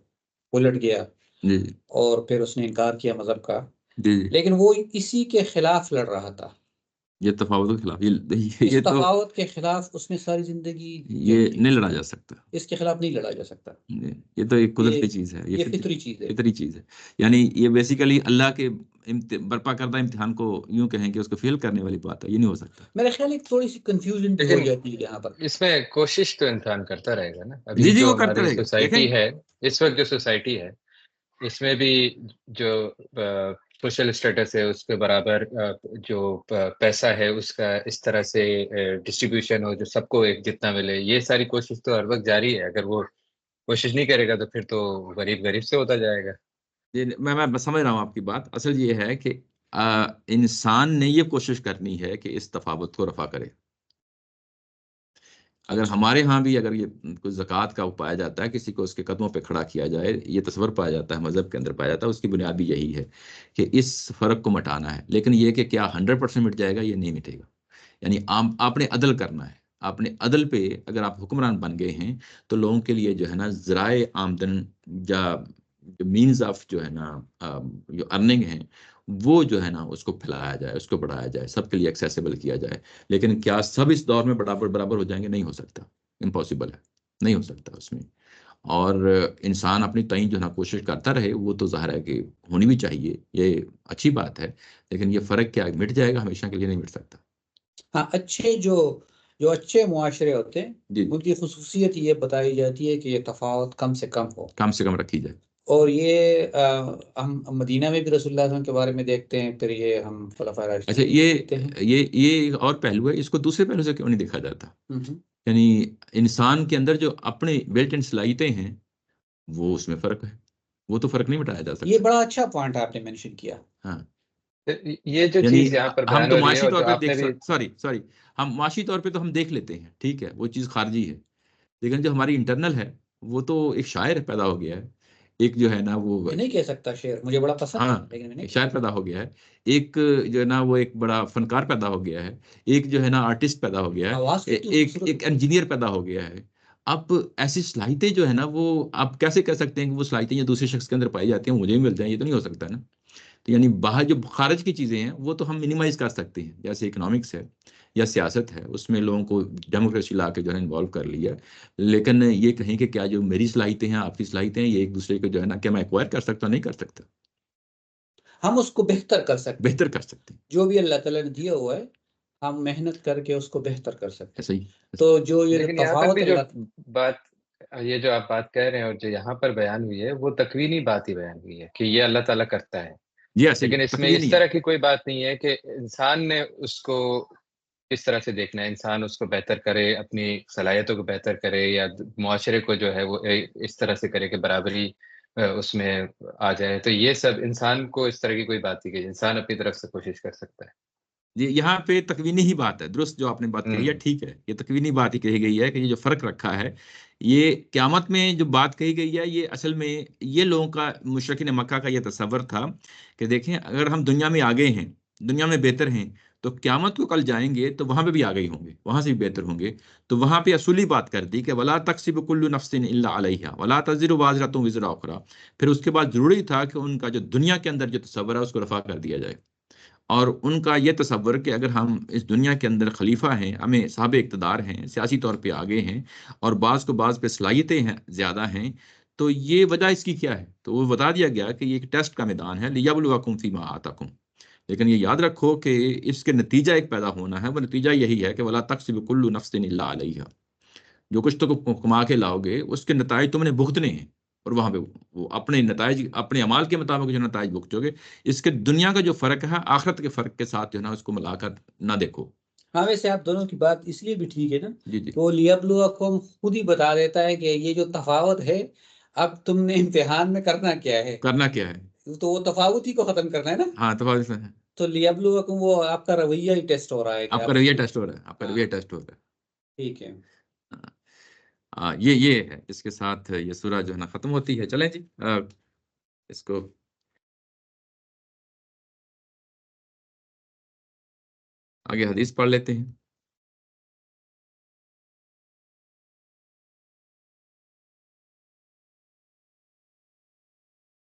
الٹ گیا جی اور پھر اس نے انکار کیا مذہب کا، جی جی لیکن وہ اسی کے خلاف لڑ رہا تھا۔ یہ تفاوت کے خلاف، اس یہ تو تفاوت کے خلاف اس نے ساری زندگی یہ جنگ کی، نہیں لڑا جا سکتا۔ اس کے خلاف نہیں لڑا جا سکتا، یہ تو ایک یہ قدرتی چیز ہے، یہ یہ فطری چیز ہے۔ فطری چیز ہے۔ یعنی یہ بیسیکلی اللہ کے برپا کردہ امتحان کو یوں کہیں کہ اس کو فیل کرنے والی بات ہے، یہ نہیں ہو سکتا۔ میرے خیال ایک تھوڑی سی کنفیوژن بھی ہو لیکن جاتی ہے یہاں پر۔ اس میں کوشش تو انسان کرتا رہے گا نا۔ جی ابھی جی جو وہ کرتا ہماری رہے گا، دیکھیں۔ سوسائٹی ہے، اس وقت جو سوسائٹی ہے، اس میں بھی جو سوشل اسٹیٹس ہے اس کے برابر جو پیسہ ہے اس کا اس طرح سے ڈسٹریبیوشن ہو، جو سب کو ایک جتنا ملے، یہ ساری کوشش تو ہر وقت جاری ہے۔ اگر وہ کوشش نہیں کرے گا تو پھر تو غریب غریب سے ہوتا جائے گا۔ جی میں سمجھ رہا ہوں آپ کی بات۔ اصل یہ ہے کہ انسان نے یہ کوشش کرنی ہے کہ اس تفاوت کو رفع کرے۔ اگر اچھا، ہمارے ہاں بھی اگر یہ کوئی زکوٰۃ کا پایا جاتا ہے، کسی کو اس کے قدموں پہ کھڑا کیا جائے، یہ تصور پایا جاتا ہے مذہب کے اندر پایا جاتا ہے، اس کی بنیاد بھی یہی ہے کہ اس فرق کو مٹانا ہے۔ لیکن یہ کہ کیا 100% مٹ جائے گا؟ یہ نہیں مٹے گا۔ یعنی آپ نے عدل کرنا ہے، آپ نے عدل پہ اگر آپ حکمران بن گئے ہیں تو لوگوں کے لیے جو ہے نا ذرائع آمدن یا جو مینز آف جو ہے نا جو ارننگ ہیں، وہ جو ہے نا اس کو پھیلایا جائے، اس کو بڑھایا جائے، سب کے لیے ایکسیسیبل کیا جائے۔ لیکن کیا سب اس دور میں برابر ہو جائیں گے؟ نہیں ہو سکتا، امپاسبل ہے، نہیں ہو سکتا اس میں۔ اور انسان اپنی تعین جو ہے نا کوشش کرتا رہے، وہ تو ظاہر ہے کہ ہونی بھی چاہیے، یہ اچھی بات ہے۔ لیکن یہ فرق کیا مٹ جائے گا؟ ہمیشہ کے لیے نہیں مٹ سکتا۔ ہاں، اچھے جو اچھے معاشرے ہوتے ہیں، جی ان کی خصوصیت یہ بتائی جاتی ہے کہ یہ تفاوت کم سے کم ہو۔ کم سے کم رکھی جائے۔ اور یہ ہم مدینہ میں بھی رسول اللہ صلی اللہ علیہ وسلم کے بارے میں دیکھتے ہیں، پھر یہ ہم خلفائے اچھا، راشدین میں بھی دیکھتے ہیں۔ یہ ایک اور پہلو ہے، اس کو دوسرے پہلو سے کیوں نہیں دیکھا جاتا؟ یعنی انسان کے اندر جو اپنے بلٹ ان صلاحیتیں ہیں، وہ اس میں فرق ہے، وہ تو فرق نہیں مٹایا جا یہ سکتا۔ بڑا اچھا پوائنٹ آپ نے مینشن کیا۔ ہاں، یہ جو یعنی چیز یہاں پر ہم بیان تو ہو رہی ہے معاشی اور طور جو پہ آپ نے بھی سوری ہم معاشی طور پہ تو ہم دیکھ لیتے ہیں، ٹھیک ہے، وہ چیز خارجی ہے، لیکن جو ہماری انٹرنل ہے وہ تو ایک شاعر پیدا ہو گیا ہے، ایک جو ہے نا وہ، میں نہیں کہہ سکتا شعر، مجھے بڑا پسند ہاں، ہے لیکن میں نہیں ایک کہہ شاعر سکتا۔ پیدا ہو گیا ہے، ایک جو ہے نا وہ ایک بڑا فنکار پیدا ہو گیا ہے، ایک جو ہے نا آرٹسٹ پیدا ہو گیا ہے، آواز کتنی خوبصورت ایک ہوتی ہے۔ انجینئر پیدا ہو گیا ہے۔ اب ایسی صلاحیتیں جو ہے نا، وہ آپ کیسے کہہ سکتے ہیں کہ وہ صلاحیتیں جو دوسرے شخص کے اندر پائی جاتی ہیں مجھے بھی مل جائیں؟ یہ تو نہیں ہو سکتا نا۔ تو یعنی باہر جو خارج کی چیزیں ہیں وہ تو ہم منیمائز کر سکتے ہیں، جیسے اکنامکس ہے یا سیاست ہے، اس میں لوگوں کو ڈیموکریسی لا کے جو ہے انوالو کر لیا۔ لیکن یہ کہیں کہ کیا جو میری صلاحیتیں ہیں، آپ کی صلاحیتیں ہیں، یہ ایک دوسرے کو جو ہے نا کیا میں ایکوائر کر سکتا ہوں؟ نہیں کر سکتا، ہم اس کو بہتر کر سکتے ہیں، بہتر کر سکتے ہیں۔ جو بھی اللہ تعالیٰ نے دیا ہوا ہے ہم محنت کر کے اس کو بہتر کر سکتے ایسا ہیں۔ ہی تو جو یہ لیکن یہاں پر تفاوت بھی جو اللہ، بات، یہ جو آپ بات کہہ رہے ہیں اور جو یہاں پر بیان ہوئی ہے، وہ تکوینی بات ہی بیان ہوئی ہے کہ یہ اللہ تعالیٰ کرتا ہے۔ جی ایسے ہی لیکن اس میں اس تکوینی ہے۔ طرح کی کوئی بات نہیں ہے کہ انسان نے اس کو اس طرح سے دیکھنا ہے، انسان اس کو بہتر کرے، اپنی صلاحیتوں کو بہتر کرے، یا معاشرے کو جو ہے وہ اس طرح سے کرے کہ برابری اس میں آ جائے. تو یہ سب انسان کو اس طرح کی کوئی بات نہیں کہ انسان اپنی طرف سے کوشش کر سکتا ہے. جی یہاں پہ تکوینی ہی بات ہے، درست جو آپ نے بات کہی ہے ٹھیک ہے، یہ تکوینی بات ہی کہی گئی ہے کہ یہ جو فرق رکھا ہے، یہ قیامت میں جو بات کہی گئی ہے، یہ اصل میں یہ لوگوں کا، مشرکین مکہ کا یہ تصور تھا کہ دیکھیں اگر ہم دنیا میں آگے ہیں، دنیا میں بہتر ہیں، تو قیامت کو کل جائیں گے تو وہاں پہ بھی آگے ہی ہوں گے، وہاں سے بھی بہتر ہوں گے. تو وہاں پہ اصولی بات کر دی کہ ولا تکسب کل نفس الا علیہا ولا تزر وازرۃ وزر اخری. پھر اس کے بعد ضروری تھا کہ ان کا جو دنیا کے اندر جو تصور ہے اس کو رفع کر دیا جائے، اور ان کا یہ تصور کہ اگر ہم اس دنیا کے اندر خلیفہ ہیں، ہمیں صاحب اقتدار ہیں، سیاسی طور پہ آگے ہیں، اور بعض کو بعض پہ صلاحیتیں ہیں، زیادہ ہیں، تو یہ وجہ اس کی کیا ہے؟ تو وہ بتا دیا گیا کہ یہ ایک ٹیسٹ کا میدان ہے، لیبلوکم فیما آتاکم. لیکن یہ یاد رکھو کہ اس کے نتیجہ ایک پیدا ہونا ہے، وہ نتیجہ یہی ہے کہ ولا تکسب کل نفس الا علیہا. جو کچھ تو کما کے لاؤ گے اس کے نتائج تم نے بھگتنے ہیں، اور وہاں پہ وہ اپنے نتائج، اپنے اعمال کے مطابق جو نتائج بھگتو گے. اس کے دنیا کا جو فرق ہے آخرت کے فرق کے ساتھ جو ہے نا اس کو ملا کر نہ دیکھو. ہاں ویسے آپ دونوں کی بات اس لیے بھی ٹھیک ہے نا جی جی کہ وہ لیبلوکم خود ہی بتا دیتا ہے کہ یہ جو تفاوت ہے اب تم نے امتحان میں کرنا کیا ہے، کرنا کیا ہے. تو وہ تفاوت ہی کو ختم کرنا ہے نا. ہاں تفاوت ہے، تو لیبلوکم وہ آپ کا رویہ ہی ٹیسٹ ہو رہا ہے کہ آپ کا آپ. رویہ ٹیسٹ ہو رہا ہے، آپ کا ہاں رویہ ٹیسٹ ہو رہا ہے. ٹھیک ہے. یہ ہے، اس کے ساتھ یہ سورہ جو ہے نا ختم ہوتی ہے. چلیں جی اس کو آگے حدیث پڑھ لیتے ہیں.